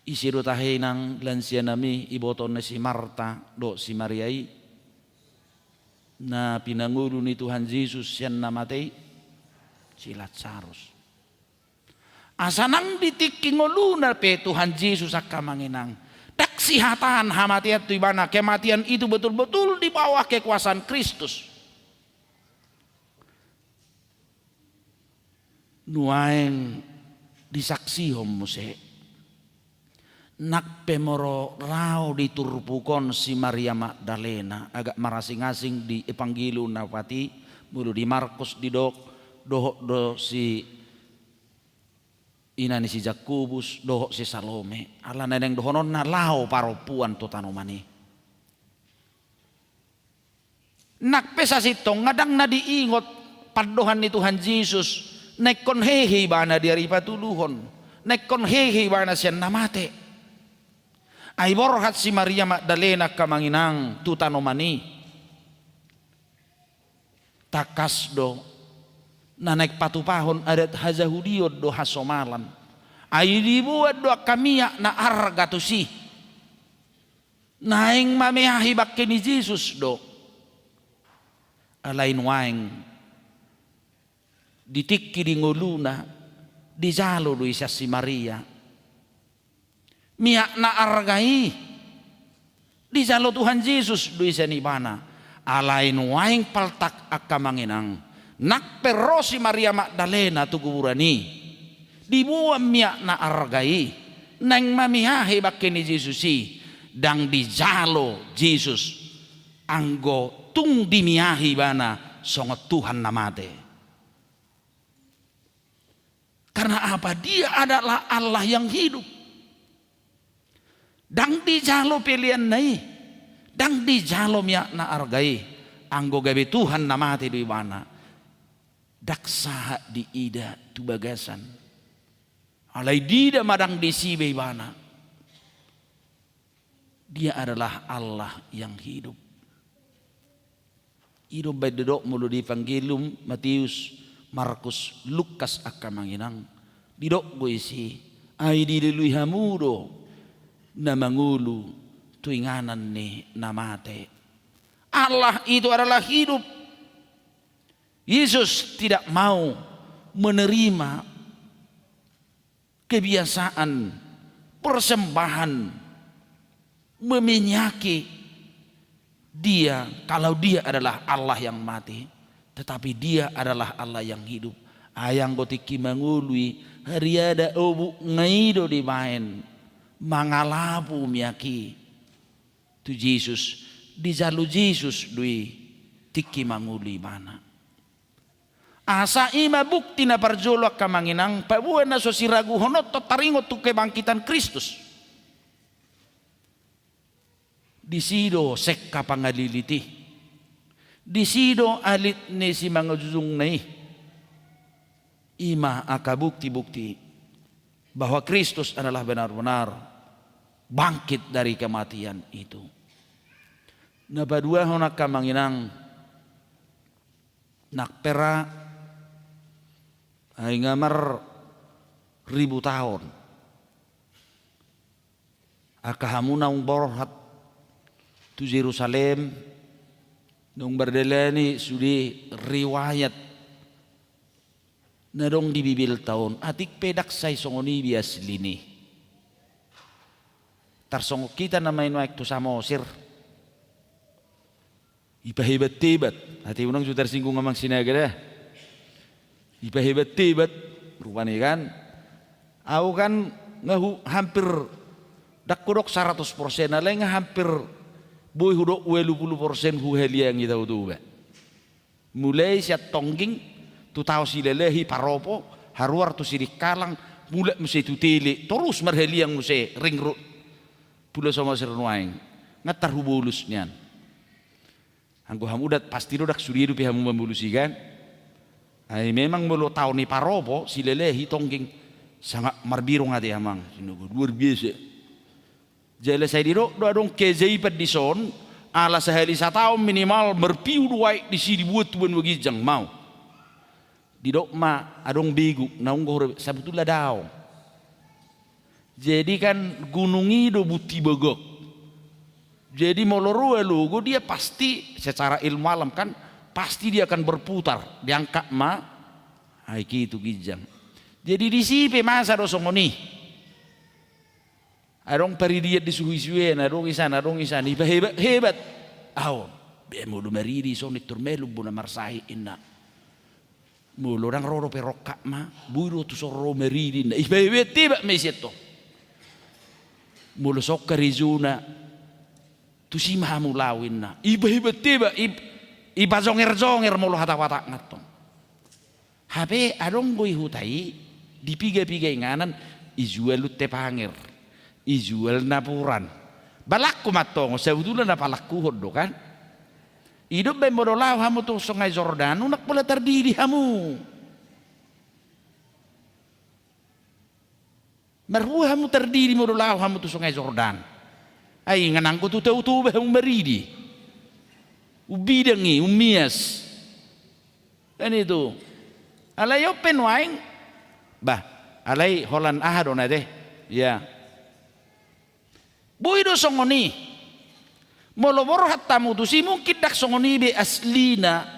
Isiru tahinang lansia nami iboton na si Marta do si Mariai na pinangulo ni Tuhan Yesus yan namatay si Lazarus. Asanang ditikingoluna pe Tuhan Yesus akamanginang daksihatan hamatian tu ibana, kematian itu betul-betul di bawah kekuasaan Kristus. Nuaeng disaksihom muse nak pemoro rao diturpukon si Maria Magdalena agak marasing-asing di Evangelium Nafati mulu di Markus di do si inani si Jakobus doho si Salome ala neneng dohonon na lao paropuan to tanomani nak pesa sitong ngadang na diingot padohan ni Tuhan Yesus nekon hehe bana dari patuluhon nekon hehe bana siya namate. Ay borhat si Maria Magdalena kamanginang tutanomani takas do na nagpatupahon adat hazahudiod do hasomalan ay dibuat do kamiya na arga to si naing mamehahibak ni Jesus do alain waing ditikki di nguluna di jalo do isa si Maria miak na argai di jalo Tuhan Yesus dui senibana alain waing paltak akamanginang nak perosi Maria Magdalena tu kuburani dibuam miak na argai nang mamihahe bakini Yesusi dang di jalo Jesus anggo tung dimiahi bana songot Tuhan namate. Karena apa? Dia adalah Allah yang hidup. Dang di jalo pilihan nai, dang di jalo miak na argai, anggo gabe Tuhan namate di mana, daksa di ida tu bagasan, alai dida madang di sibe bana, dia adalah Allah yang hidup. Hidup baik dedok mulu di Evangelium Matius, Markus, Lukas akamanginang, didok gue isi, ai di lui hamudo. Na mangulu tuinganan ni namate. Allah itu adalah hidup. Yesus tidak mau menerima kebiasaan persembahan meminyaki dia kalau dia adalah Allah yang mati, tetapi dia adalah Allah yang hidup. Ayang gotiki mangului hari ada obu ngaido di main mangalapu miyaki tu Jesus di jalu Jesus dui tiki manguli mana asa ima bukti na parjolok kamanginang pabuan na so siragu honot to taringot tu kebangkitan Kristus di sido sekka pangaliliti di sido alit ni si mga juzung nai ima aka bukti-bukti bahwa Kristus adalah benar-benar bangkit dari kematian itu. Nabadua honak kamanginang nakpera ay ngamar 1000 tahun. Akahamuna ang borhat tu Jerusalem nung berdelani sudi riwayat Nadong di bibil taon, atik pedak say songoni bias lini. Tarsong kita namay nuaik tu samosir. Ipahebat-hebat. Hati unang sudah tersinggung ngamang sinaga dah. Ipahebat-hebat. Rupanya kan. Aku kan hampir dakudok 100%. Alay nga hampir boy hudok 80% huhelia yang kita utuh. Mulai siat tongging. Tu tahu si lelehi paropo. Haruar tu sidik kalang. Mulai mesti tu tili. Terus marheli yang mesti ringrut. Pula sama sernuaing. Ngatar hubulus niyan. Anggo hamudat pasti rodak suridu pi hamu membulusikan. Ay memang mulu tahu ni paropo si lelehi tongging sangat marbirong hati amang. Sinugo luar biasa. Jale saya diro do adong kezei pedison ala sehari satau minimal berpiu duai di sini buat tuan wagijang mau. Didok ma adong bigu naung go sabutullah daw. Jadi kan gunungi do buti bogok. Jadi molorua lugu dia pasti secara ilmu alam kan pasti dia akan berputar diangkat ma aiki itu gijang. Jadi di sipe masa do songoni. Adong paridiat di suhi-suhen, adong isan hebat hebat. Aw, bemo do maridi so nitur melu buna marsahi inna. Mulo dang roro perokak ma, buru tu soro maridi na. Hebat tiba meseto. Mulo sok karizuna tu si mahamu lawin na iba tiba iba zonger mulu hata-hata ngatong habe adong goy hutai dipiga-piga nganan ijual te panger ijual napuran balakku matong sebetulnya na palakku hodo kan hidup ben modolaw hamu tu sungai Jordan unak pula terdiri hamu marhu hamu terdiri modolaw hamu tu sungai Jordan. Ay nganang ko tutaw-tuba ang maridi. Ubidangi, umias. Ano ito? Alay open wine. Bah, alay holan ahado na de. Ya. Buido songoni. Molobor hatamu tu si mungkin dak songoni be aslina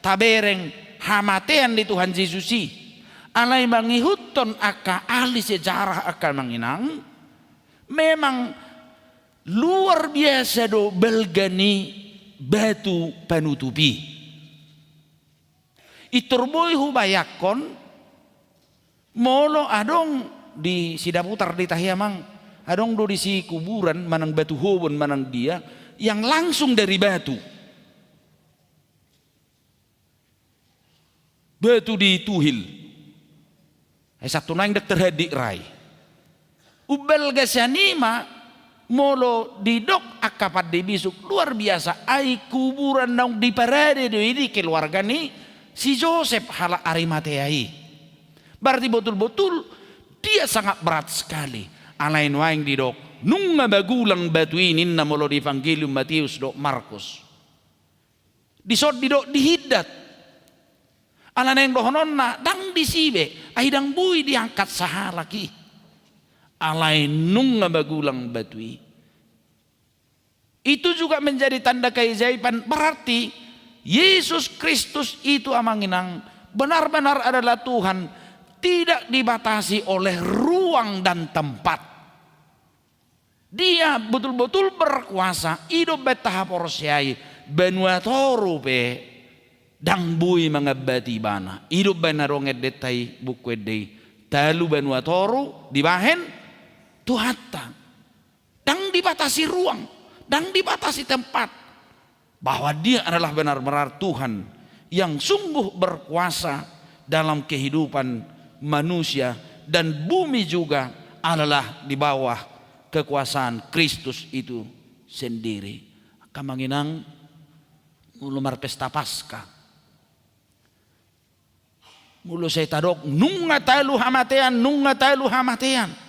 tabereng hamatean di Tuhan Yesusi. Alay mangihuton aka ahli sejarah akan manginang. Memang luar biasa do belgani batu panutupi. Iturboy hubayakon molo adong di sidaputar di tahiamang adong do di si kuburan manang batu hobon manang dia yang langsung dari batu. Batu di tuhil. Satu nang dak terhadik rai. Ubel gasanima molo didok akapat di bisuk luar biasa ai kuburan naung di parade do ini keluarga ni si Joseph hala Arimateai. Berarti betul-betul dia sangat berat sekali. Alain waing didok nunga bagulang batu ini na molo di Evangelium Matius do Markus. Disod didok dihidat. Alain dohonon na dang disibe ai dang bui diangkat sahalaki. Alai nunga bagulang batui. Itu juga menjadi tanda keajaiban. Berarti Yesus Kristus itu amanginang benar-benar adalah Tuhan, tidak dibatasi oleh ruang dan tempat. Dia betul-betul berkuasa. Hidup betah porsiai benua torupe dang bui mengabati bana. Hidup benarong edetai buku edei talu benua toru dibahen Tuhata, dan dibatasi ruang, dan dibatasi tempat, bahwa dia adalah benar-benar Tuhan yang sungguh berkuasa dalam kehidupan manusia dan bumi juga adalah di bawah kekuasaan Kristus itu sendiri. Kamanginang mulumar pesta Paskah. Mulu saya tadok nunga talu hamatean.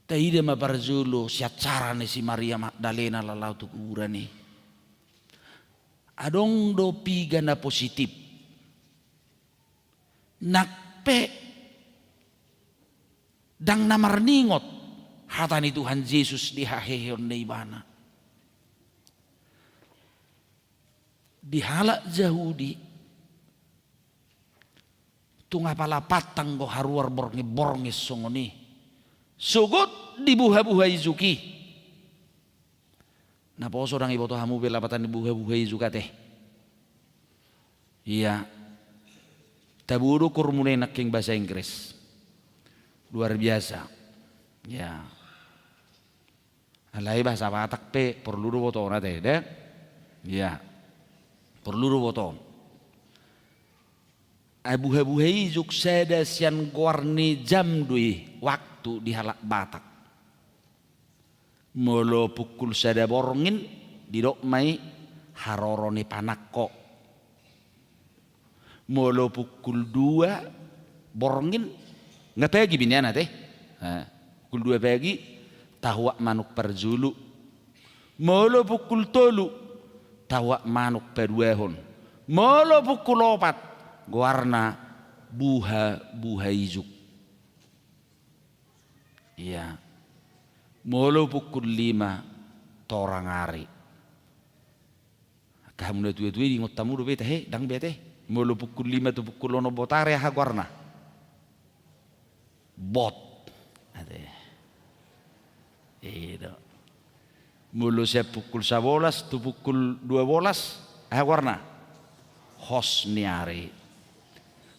Taida mabarzulu siat cara ni si Maria Magdalena lalau tu kuburan ni. Adong do piga na positif. Nakpe dang namarningot hata ni Tuhan Yesus di haheon na ibana. Di halak Yahudi tunga pala patang go haruar borngis songoni. Sugut dibuha-buhai zuki. Napa orang ibu to hamu belapatan dibuha-buhai zuka teh. Iya. Taburu kurmune naking bahasa Inggris. Luar biasa. Ya. Alai bahasa Batak pe perlu boto na teh deh. Ya. Perlu boto. Abuha-buhai zuk sada sian gorni jam dui waktu di halak Batak. Molo pukul sada borngin didok mai haroroni panakko. Molo pukul 2 borngin nggak pagi binian teh. Pukul 2 pagi tahwa manuk perzulu. Molo pukul 3 tahwa manuk perduehon. Molo pukul 4 warna buha izuk. Iya. Molo pukul 5 torang ari. Kamu udah tua-tua di ngotamu do bete he dang bete. Molo pukul 5 tu pukul 6 botare ha warna. Bot. Ade. Itu. Mulu saya pukul 11 tu pukul 12 warna hos niari.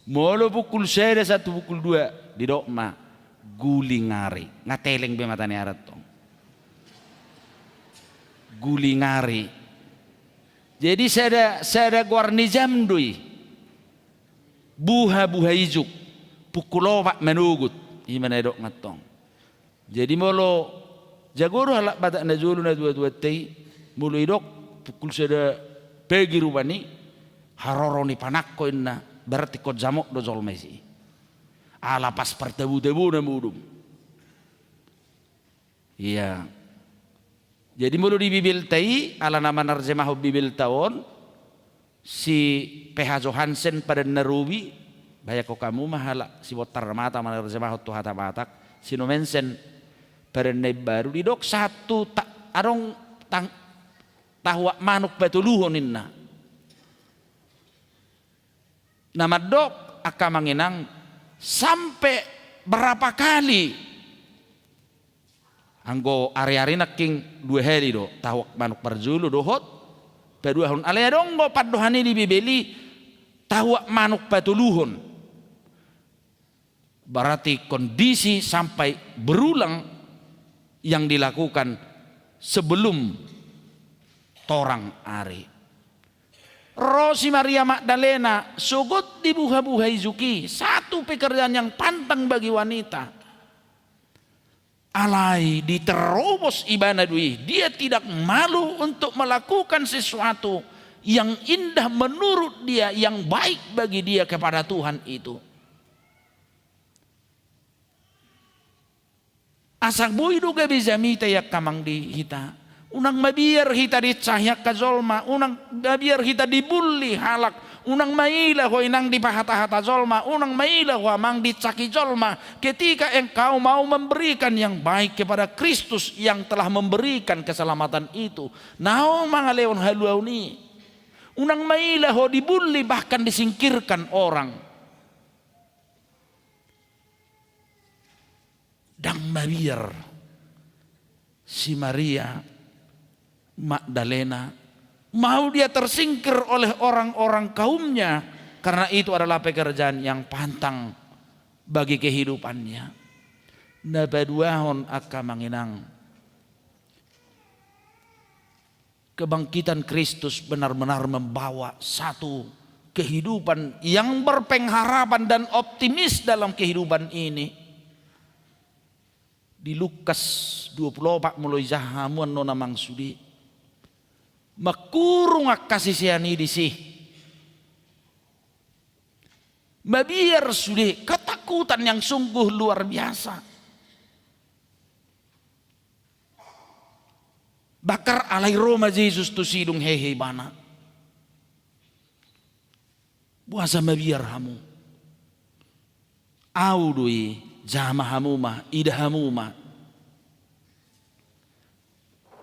Mulu pukul 1 pukul 2 di dokma gulingari ngateleng be mata ni arat tong. Gulingari. Jadi saya guarni jam dui. Buha ijuk pukul 4 menugut imana dok ngatong. Jadi mulu jagoro halak batak na julu na dua tei mulu idok pukul sada pegi rubani haroroni panakko inna berarti ko jamok do zolmesi ala pas pertebu-tebu na mudum. Iya. Jadi mulu di bibil tei ala nama narjemah bibil tahun si PH Johansen pada narubi banyak kok kamu mahala si botar mata mana narjemah tu hata batak si nomensen perenai baru didok satu arong tahwa manuk batuluhon inna. Nama dok akan mengenang sampai berapa kali anggo ari-ari naking 2 hari do tahwa manuk berzulu dohot peduahon alaya dong go padohani dibibeli tahwa manuk batuluhon. Berarti kondisi sampai berulang yang dilakukan sebelum torang ari. Rosi Maria Magdalena sugut dibuha-buhai zuki. Satu pekerjaan yang pantang bagi wanita. Alai diterobos ibana dui. Dia tidak malu untuk melakukan sesuatu yang indah menurut dia, yang baik bagi dia kepada Tuhan itu. Asak bui duga bisa mita ya kamang di hita. Unang mabiar hita di cahyak kazolma. Unang mabiar hita dibully halak. Unang maila ho inang di pahata-hata zolma. Unang maila ho amang dicaki zolma. Ketika engkau mau memberikan yang baik kepada Kristus yang telah memberikan keselamatan itu. Nao mga leon haluau ni. Unang maila ho dibully bahkan disingkirkan orang. Dang mabiar si Maria Magdalena mau dia tersingkir oleh orang-orang kaumnya karena itu adalah pekerjaan yang pantang bagi kehidupannya. Nabaduahon akan mengenang kebangkitan Kristus benar-benar membawa satu kehidupan yang berpengharapan dan optimis dalam kehidupan ini. Di Lukas 24 mulai jahamuan nona mangsudi makurung kasih siani di sih mabiar sudi ketakutan yang sungguh luar biasa. Bakar alai Roma Yesus tu sidung hehe bana buasa mabiar hamu audui jama hamuma ida hamuma.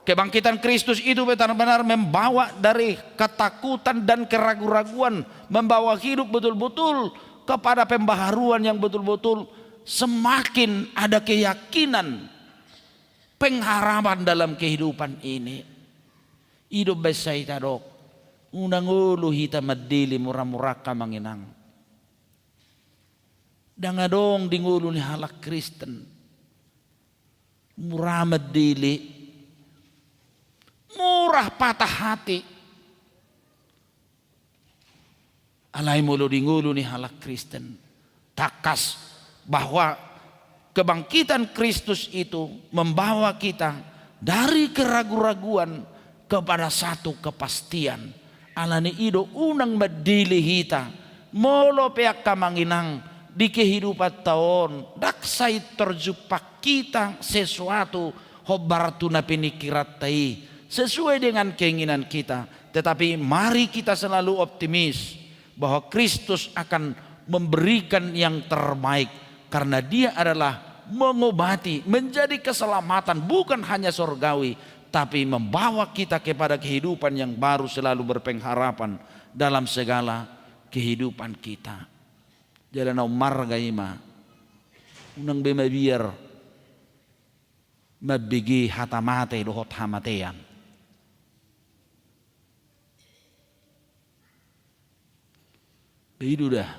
Kebangkitan Kristus itu benar-benar membawa dari ketakutan dan keraguan-raguan, membawa hidup betul-betul kepada pembaharuan yang betul-betul semakin ada keyakinan, pengharapan dalam kehidupan ini. Hidup besa ita dok, unang ulu hita madili murah-murah ka manginang. Dangadong dingulu ni halak Kristen, murah madili, murah patah hati. Alay mulo dingulu ni halak Kristen, takas bahwa kebangkitan Kristus itu membawa kita dari keraguan-raguan kepada satu kepastian. Alani ido unang madili hita molo peak kamanginang di kehidupan tahun daksai terjumpa kita sesuatu hobartu na pinikiratai sesuai dengan keinginan kita. Tetapi mari kita selalu optimis bahwa Kristus akan memberikan yang terbaik, karena dia adalah mengobati, menjadi keselamatan bukan hanya surgawi, tapi membawa kita kepada kehidupan yang baru, selalu berpengharapan dalam segala kehidupan kita. Jalan marga ima unang bemabir mabigi hatamate lohot hamatean. Itu dah.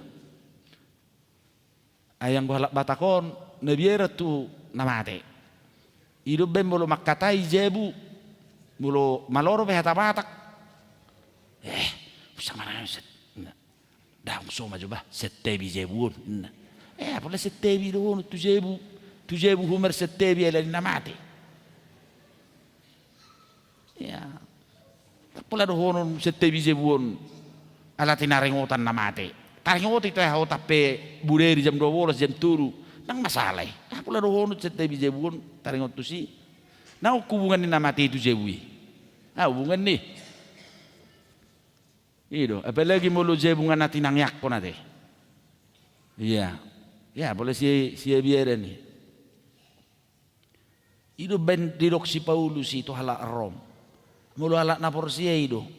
Ayang balak batakon nabiera tu namate. Ido ben bolo makatai jebu bolo maloro be hata batak. Sama na set. Dah soma juba settebi jebun. Pala settebi do tu jebu humer settebi ala namate. Ya. Pala do honon settebi jebun. Ala tinaringutan namate. Taringot itu ya tapi buderi jam 12 jam 7 nang masalah. Pula dohonut sete bijebun taringot tu si. Nah hubungan ni namate itu jebui. Hubungan ni. Ido, apalagi mulu jebungan natin ang yak ko nate. Iya. Ya, boleh si biara ni. Ido ben didok si Paulus itu halak Rom. Mulu halak naporsia ido.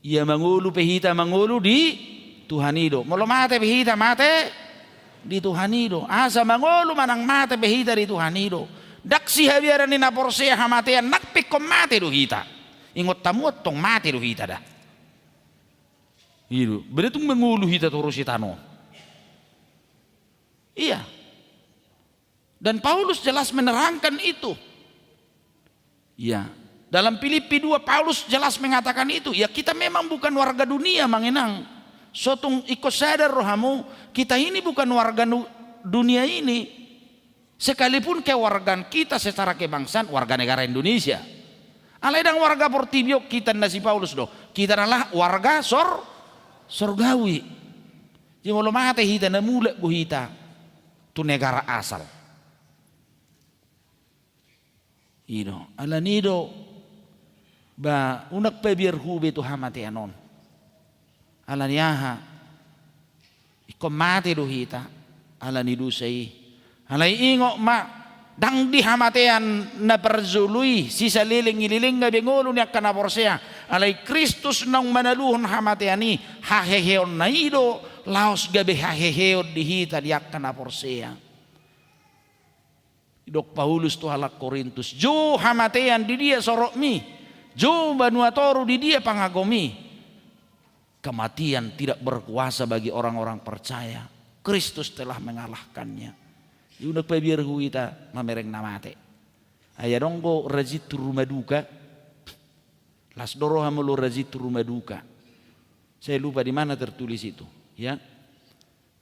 Ia mangulu pehita mangulu di Tuhan ido. Mulu mate pehita mate di Tuhan ido. Asa mangulu manang mate pehita di Tuhan ido. Daksi habiaran ni naporsia hamatean nakpik ko mate do hita. Ingot tamuot tong mate do hita dah. Ido. Benetung mangulu hita terus itano. Iya. Dan Paulus jelas menerangkan itu. Iya. Dalam Filipi 2 Paulus jelas mengatakan itu. Ya kita memang bukan warga dunia manginang. Sotung ikut sadar rohamu, kita ini bukan warga dunia ini. Sekalipun kewargaan kita secara kebangsaan warga negara Indonesia. Aledang warga Portibio kita nasi Paulus do. Kita adalah warga sorgawi. Jadi kalau mate hita na mulak bu hita tu negara asal. Ino, ala nido ba unak pebir hube tu hamate anon. Ala niyaha ikom mate do hita ala nidu sei. Ala ingo ma dang di hamatean na perzului sisa liling nga bengolo ni akana porsea. Alay Kristus nang manaluhon hamateani haheheon na ido laos gabe haheheon di hita di akana porsea. Idok Paulus tu halak Korintus. Jo hamatean di dia sorok mi. Jo banuatoru di dia pangagomi. Kematian tidak berkuasa bagi orang-orang percaya. Kristus telah mengalahkannya. Yunak pebir huita mamereng namate. Ayadonggo rajit rumah duka. Las doro hamulu rajit rumah duka. Saya lupa di mana tertulis itu. Ya,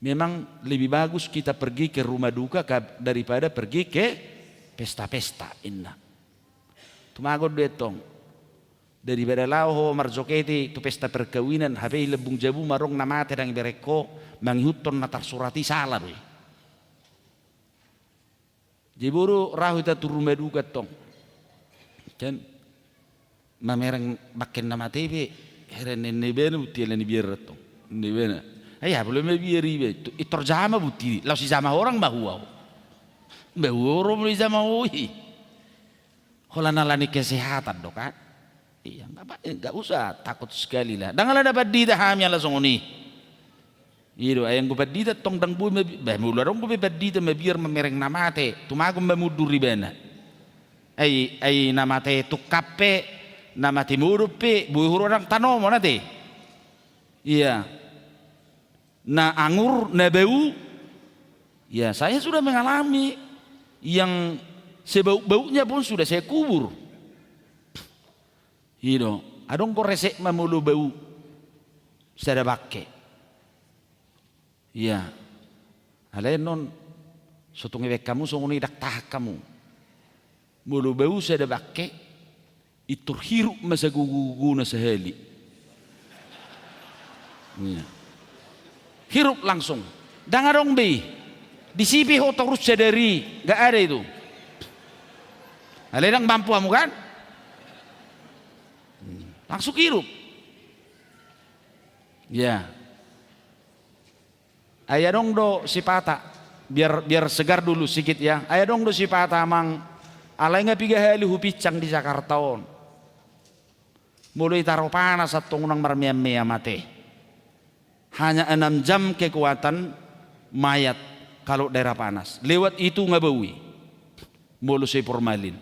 memang lebih bagus kita pergi ke rumah duka daripada pergi ke pesta-pesta inna. Tumagod detong. Daripada lauho marzoketi tu pesta perkawinan habe lebung jabu marong namate dang bereko manghuton natar surati salah doi. Jiburu rahu ta turun meduka tong. Kan mamerang bakken namate be heren nebena butilan ni biar tong. Nebena. Ayah belum biar ibe itu terjama buti. Lau si sama orang bahua. Bahua orang boleh sama oi. Holana lani kesehatan dok kan. Iya, enggak usah takut sekali lah. Dangan dapat di dahamnya langsung ini. Iro ayang ko padita tong dang bu ba mularong ko padita mabir mamereng namate tumagom mamuduri bena. Ay namate tukape namate murupe buhuro ng tanong mo nate. Iya. Na anggur na bau. Ya saya sudah mengalami yang sebau-baunya pun sudah saya kubur. Iro adong ko resek mamulu bau. Sada bakke. Iya, alay non sotong ibek kamu songoni daktah kamu, mulu bau sada bakke, itu hirup masa gugu na seheli, iya. Hirup langsung, dangarong be, disipi ho terus sadari, gak ada itu, alay nang mampu kamu kan, langsung hirup, iya. Ayah dong do si pata biar segar dulu sedikit ya. Ayah dong do si pata mang alay nga piga hali hupicang di Jakarta on. Mulai taruh panas atau unang marmiam-miam mate. Hanya 6 jam kekuatan mayat kalau daerah panas. Lewat itu ngabawi. Mulu si formalin.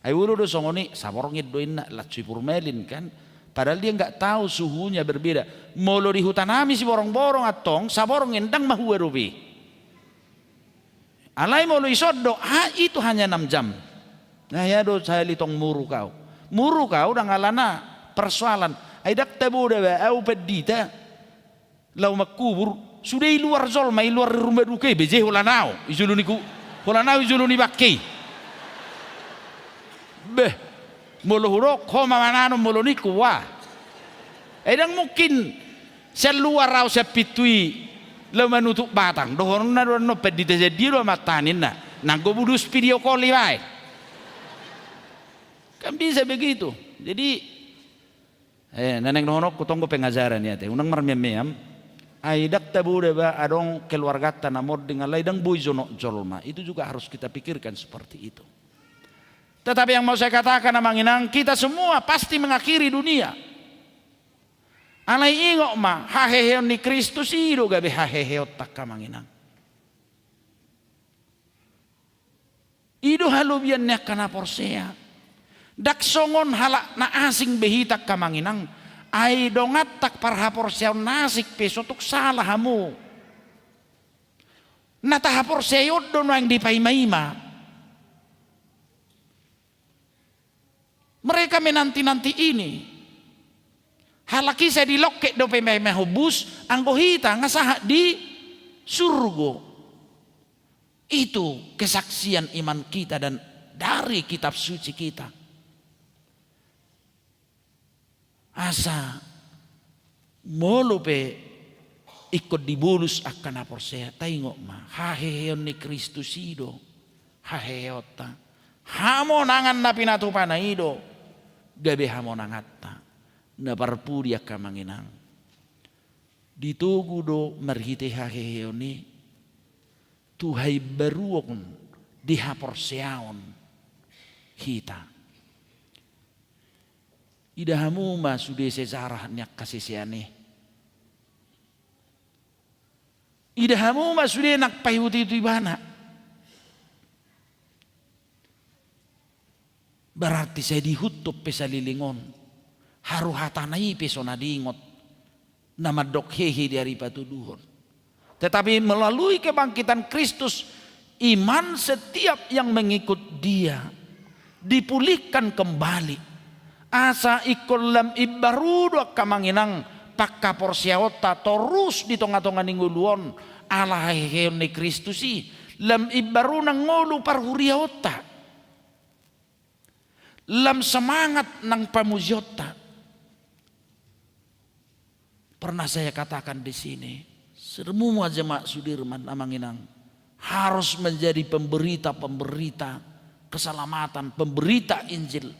Ay ulo do songoni saborngit doin na latsi formalin kan. Padahal dia nggak tahu suhunya berbeda. Molo di hutan kami si borong-borong atong saborong endang mahuwe rupi. Alai molo isodo itu hanya 6 jam. Nah ya do saya litong muru kau. Muru kau dan alana persoalan. Aidak tabu dah au pedita. Lau makubur sudah luar zol mai luar rumah duke beje hulanau. Izuluniku hulanau izuluni bakke. Beh. Mulu hurok koma manano mulu ni kuwa. Edang mungkin sa luar raw sa pitui lo manutuk batang dohon na no pedite jadi lo matanin na nanggo budus video call liwai. Kan bisa begitu. Jadi naneng dohonok kutonggo pengajaran ya teh unang marmiam ai dak tabu ba adong keluarga tanamod dengan laidang buizono jolma itu juga harus kita pikirkan seperti itu. Tetapi yang mau saya katakan Manginang, kita semua pasti mengakhiri dunia. Alay ingok ma haheheon ni Kristus ido gabe haheheot takka Manginang. Ido halubian nya kana porsea. Dak songon halak na asing behitak ka Manginang. Ai dongat tak parha porsea nasik pesotuk salah hamu. Nataha porsea yoddo no yang dipaima-ima. Mereka menanti-nanti ini. Halaki saya dilokek do pemain hubus anggohita ngasah di surga. Itu kesaksian iman kita dan dari kitab suci kita. Asa molupe ikut dibulus akan aporsea tengok mah haheon ni Kristus ido haheota hamo nangan na pinatupana ido gabe hamo nangatta na parpuri akka Manginang ditugu do marhite haheoni tuhai beruokon dihaporseaon hita idahamu ma sude sejarah nyak kasisiane idahamu ma sude nak payuti itu ibana. Berarti saya dihutup pesalilingon haru hatanai pesona dingot nama dok hehe dari patuduhon. Tetapi melalui kebangkitan Kristus iman setiap yang mengikut dia dipulihkan kembali. Asa ikol lam ibarudo kamanginang pakka porsiaota terus di tonga-tonga ninguluon ala hehe ni Kristusi lam ibaru nang ngolu parhuriaota. Lam semangat nang pamuziota. Pernah saya katakan di sini, semua jemaat Sudirman Amanginang harus menjadi pemberita keselamatan, pemberita Injil.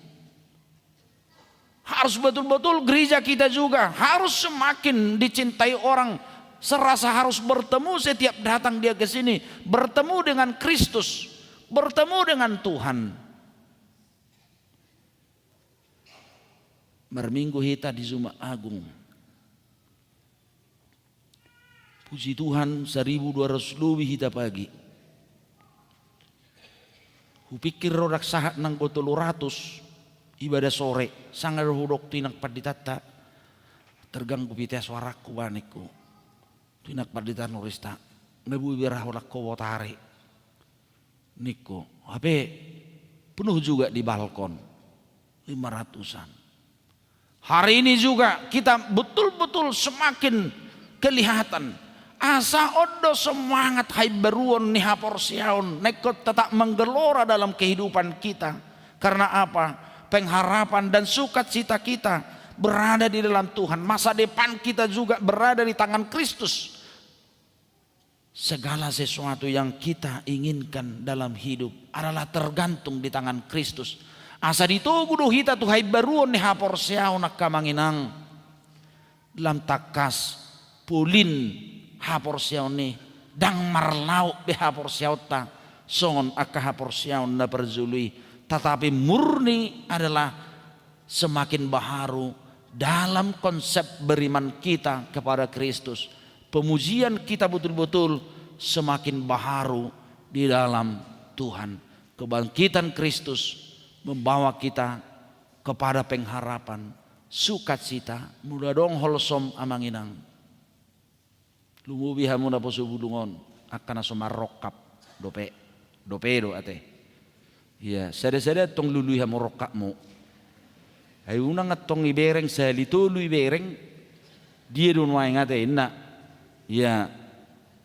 Harus betul-betul gereja kita juga harus semakin dicintai orang, serasa harus bertemu setiap datang dia ke sini, bertemu dengan Kristus, bertemu dengan Tuhan. Berminggu hita di Jumat Agung. Puji Tuhan 1200 lebih hita pagi. Kupikir rodak sahat nang botol 100 ibadah sore. Sangat hudok tinak paditata. Terganggu pitia suaraku banikku. Tinak padita norista. Nebu birah hodak kowo tarik. Niko. Tapi penuh juga di balkon. 500-an. Hari ini juga kita betul-betul semakin kelihatan. Asa odo semangat hai beruon nih haporsiaun nekot tetap menggelora dalam kehidupan kita. Karena apa? Pengharapan dan sukacita kita berada di dalam Tuhan. Masa depan kita juga berada di tangan Kristus. Segala sesuatu yang kita inginkan dalam hidup adalah tergantung di tangan Kristus. Asa ditugu do hita tu hai beruon nih haporsiaun akamanginang dalam takas pulin hapor siaw ni dang marlau be hapor siaw ta songon akka hapor siaw na perzului, tetapi murni adalah semakin baharu dalam konsep beriman kita kepada Kristus. Pemujian kita betul-betul semakin baharu di dalam Tuhan. Kebangkitan Kristus membawa kita kepada pengharapan, sukacita, mudah dong holsom amanginang. Lumubi hamuna poso bulungon akan marokap dope do ate. Ya, sada-sada tong lului hamorokapmu. Ay unang atong ibereng sa litulu ibereng dia don wae ngate inna. Ya.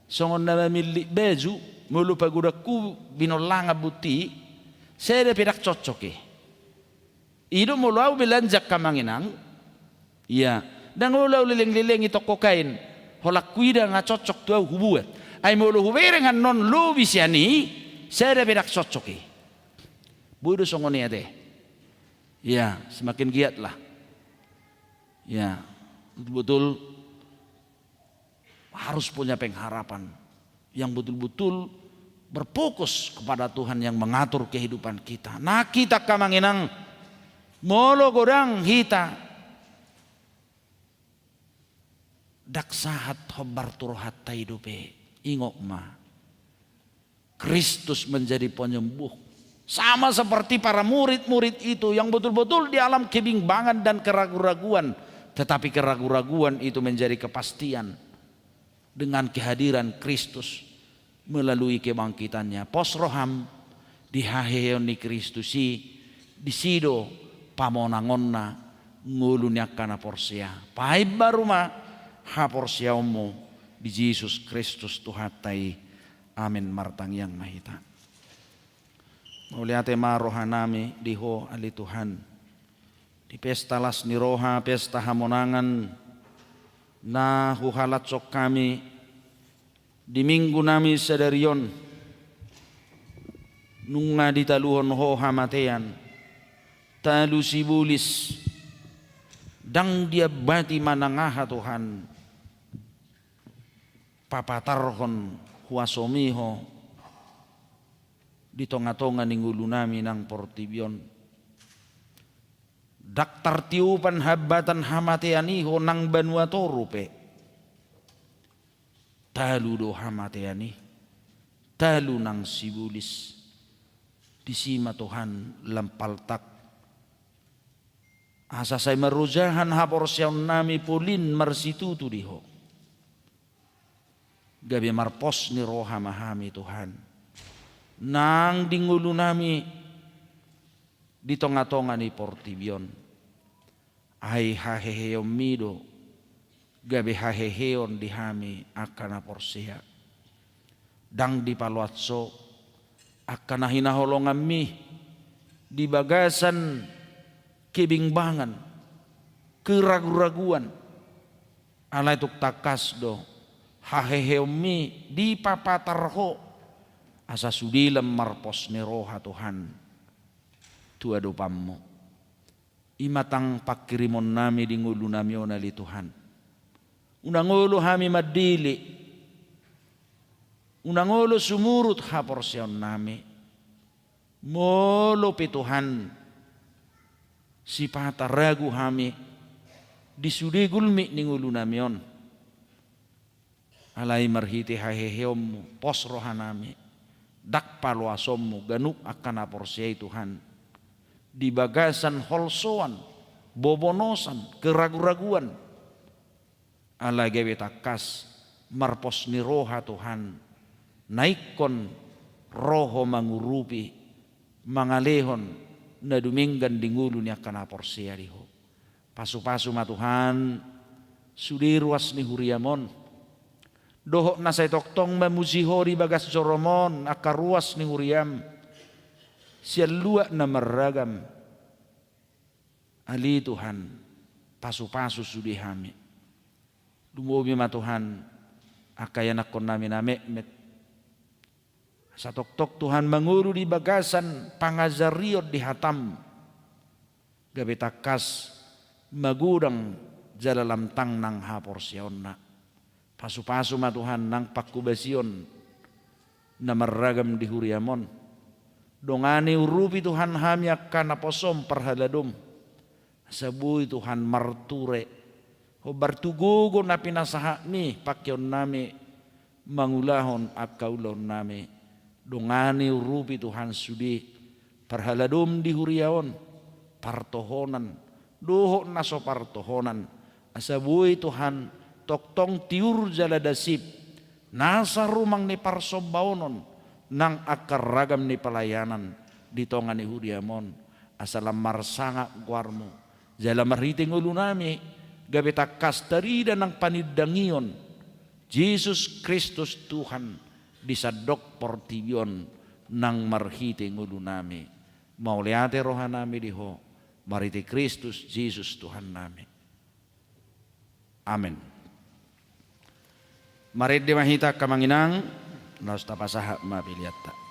Songon na milli baju mulu pagudaku binolanga buti sada pedak cocoke. Ido mulu au belanjak kamanginang. Ya, dan ulau lileng-lileng itu kokain. Holak kuida nga cocok tuau hubuat. Ay mulu huberengan non lu bisiani saya bedak cocoki. Budu songoni ade. Ya, semakin giat lah. Ya, betul-betul harus punya pengharapan yang betul-betul berfokus kepada Tuhan yang mengatur kehidupan kita. Nah kita kamanginang molo godang hita daksahat hobar turhat taidupe ingok ma Kristus menjadi penyembuh, sama seperti para murid-murid itu yang betul-betul di alam kebimbangan dan keraguan-raguan, tetapi keraguan-raguan itu menjadi kepastian dengan kehadiran Kristus melalui kebangkitannya. Posroham dihaheon ni Kristusi disido pamonangonna ngulunya kana porsia pai baruma hapor siaumu di Yesus Kristus Tuhatai. Amin martang yang mahita. Muliate marohanami diho ali Tuhan. Di pesta las ni roha pesta hamonangan na huhalat sok kami di minggu nami sadarion nunga ditaluhon ho hamatean talu sibulis dang dia bati manangaha Tuhan papatarhon huasomiho di tonga-tonga ninggulu nami nang portibion daktar tiupan habatan hamateaniho nang banuatorupe talu do hamateani talu nang sibulis disima Tuhan lampaltak asa saya merujahan hapor siaun nami pulin marsitutu diho gabi marpos ni roha mahami Tuhan nang dingulu nami di tonga-tonga ni portibion ai haheheon mido gabi haheheon dihami akana porsia dang di paluatso akana hinaholongan mi di bagasan kebimbangan keraguan-raguan alai tuk takas do haheheumi di papatarho asa sudilam marpos neroha Tuhan tua dopammu imatang pakirimon nami di ngulu nami onali Tuhan unangolo hami madili unangolo sumurut haporsion nami molo pe Tuhan si pata ragu hami disudi gulmi ni ngulu namion alai marhiti haheheommu pos rohanami dak paluasommu ganuk akan aporsiai Tuhan di bagasan holsoan bobonosan keragu-raguan ala gawe takas marpos ni roha Tuhan naikon roho mangurupi mangalehon na duminggan dingulu ni akan aporsia diho pasu-pasu ma Tuhan sudiruas ni huriamon doho na say toktong mamuziho di bagas joromon akaruas ni huriam sialua na maragam ali Tuhan pasu-pasu sudihami dumobi ma Tuhan akayanak kon namin met sa toktok Tuhan manguru di bagasan pangazariot di hatam gabe takas magudang jalalam tang nang haporsion na pasu-pasu ma Tuhan nang pakubasion na maragam di huriamon dongani urupi Tuhan hamyak kana posom perhaladum sabui Tuhan marture ho bartugugo na pinasaha ni pakyon nami mangulahon at kaulon nami dongani urupi Tuhan sudi perhaladum di huriaon partohonan doho naso partohonan asabui Tuhan toktong tiur jaladasip nasa rumang ni parsobaonon nang akar ragam ni pelayanan di tongan ni huriamon asalam marsanga guarmo jala mariting ulu nami gabe takas tarida nang panidangion Jesus Kristus Tuhan di sadok portibion nang marhite ngulu nami mauliate roha nami diho marite Kristus Jesus Tuhan nami amin. Marid di mahita kamanginang naus tapasaha mapiliata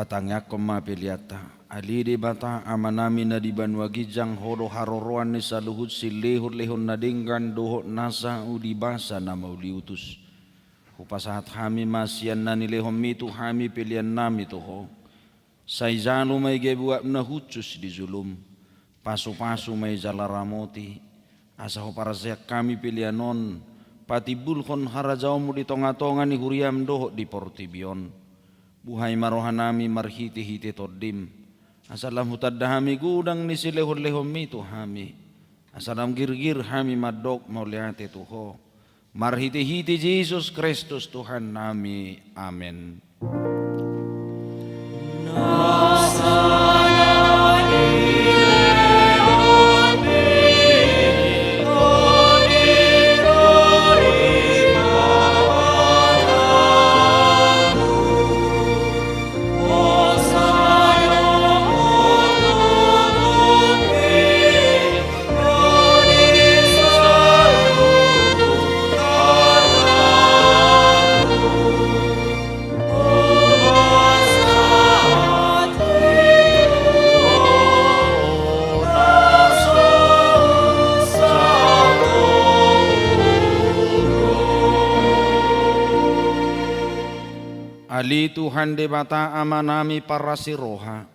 tatangyak koma piliata ali di bata amanami na di banwa gijang horo haroroan ni saluhut si lehur-lehur na dinggan doho nasa udi basa na mauliutus hupasahat hami masian na nilehom mitu hami pilihan nami toho saizano may gebuak na hutsus di zulum pasu-pasu may jalaramoti asa ho para siya kami pilihanon pati bulkon harajaw mo di tonga-tonga ni huriam doho di portibion buhay marohanami marhiti-hiti todim asalam hutadahami gudang ni silehor-lehom mito hami asalam girgir hami madok mauliate tuho marhiti-hiti Jesus Kristus Tuhan nami amen. Ali Tuhan de bata amanami para si roha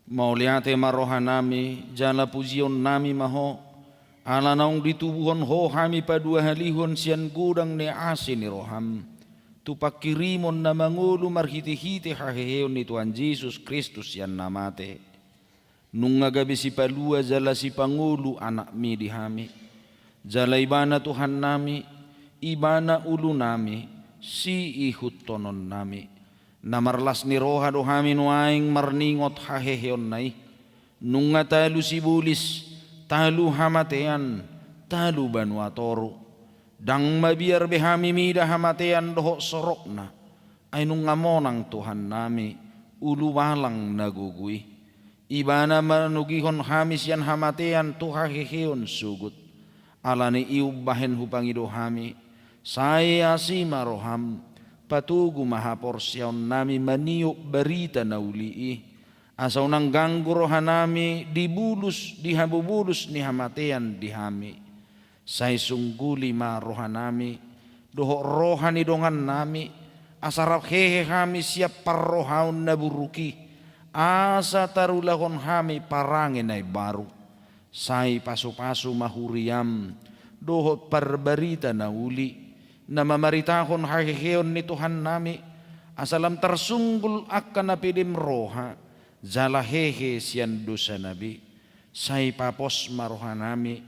mauliate maroha nami jala pujion nami maho ala naung ditubuhon ho hami padua halihon sian gudang ne asin ni roham tupak kirimon na mangulu marhiti-hiti haheheon ni Tuhan Yesus Kristus sian namate nung ngagabi si palua jala si pangulu anak mi di hami jala ibana Tuhan nami ibana ulu nami si ihut tonon nami namarlas ni roha do hami nuaing marningot haheheon nai nunga talu sibulis talu hamatean talu banuatoru dang mabiar behami mida hamatean doho sorokna ay nunga monang Tuhan nami ulu walang nagugui ibana manugihon hami sian hamatean tu haheheon sugut alani iubahen hupangido hami saya asima roham patugu mahaporsyaon nami maniuk berita naulii asau nang ganggu rohanami dibulus dihabubulus ni hamatean dihami sai sungguli ma rohanami doho rohani dongan nami asarap hehe kami siap parrohaun naburuki asa tarulahon kami parangin ay baru sai pasu-pasu mahuriam doho parbarita nauli na mamaritahon haheheon ni Tuhan nami asalam tersunggul akan napidim roha jala hehe sian dosa nabi say papos maroha nami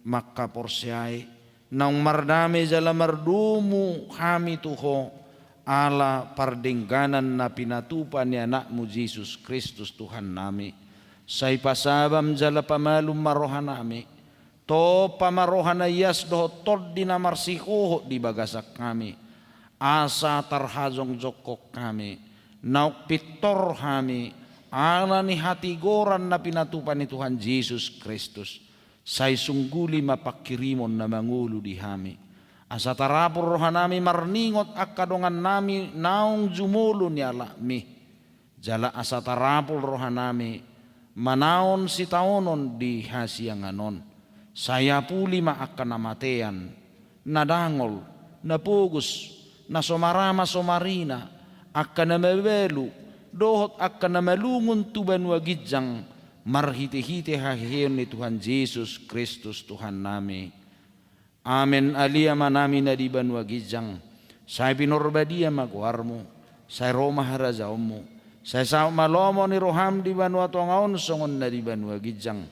makka porsyai naung mardame jala mardumu kami tuho ala pardengganan na pinatupan ni anakmu Jesus Kristus Tuhan nami say pasabam jala pamalum maroha nami to pamarohan na yas doho tod di namarsikuho di bagasak kami asa tarhajong jokok kami nauk pitor kami ala ni hatigoran na pinatupan ni Tuhan Jesus Kristus say sungguli mapakirimon na mangulo di hami asa tarapur rohanami marningot akadongan nami naung jumulo ni alami jala asa tarapur rohanami manaon si taonon di hasianganon saya puli akan namatean nadangol napugus na somarama somarina akan namabelu dohot akan namalungun tuban wagijang marhiti-hiti haheon ni Tuhan Yesus Kristus Tuhan nami amen aliyama nami na diban wagijang saya pinorbadia magwarmo saya roma harajaomu saya sa malomo ni roham diban watongaon songon na diban wagijang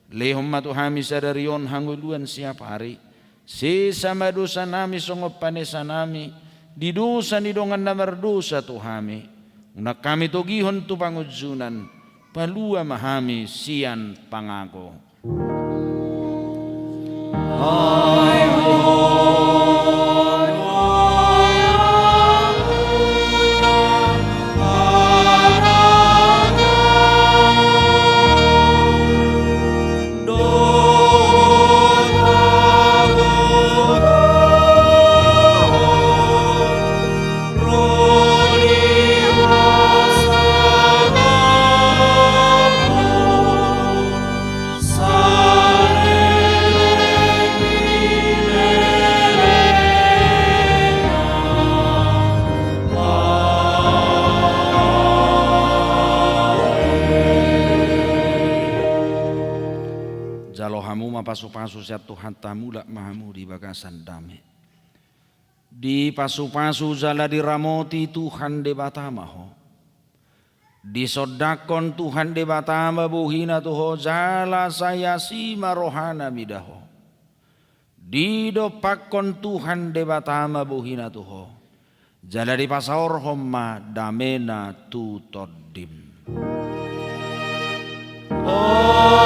lehom matu hami sadarion hanguluan siap hari sesama dosa nami songop panesa nami di dosa ni dongan namar dosa tu hami unak kami togihon tu pangujunan palua mahami sian pangako pasu-pasu siat Tuhan tamula mahamu di bagasan dame. Di pasu-pasu jala diramoti Tuhan de batamaho. Di sodakon Tuhan de batama buhina tuho jala saya si marohana midaho. Di dopakon Tuhan de batama buhina tuho. Jala di pasaor homma damena tu todim. Oh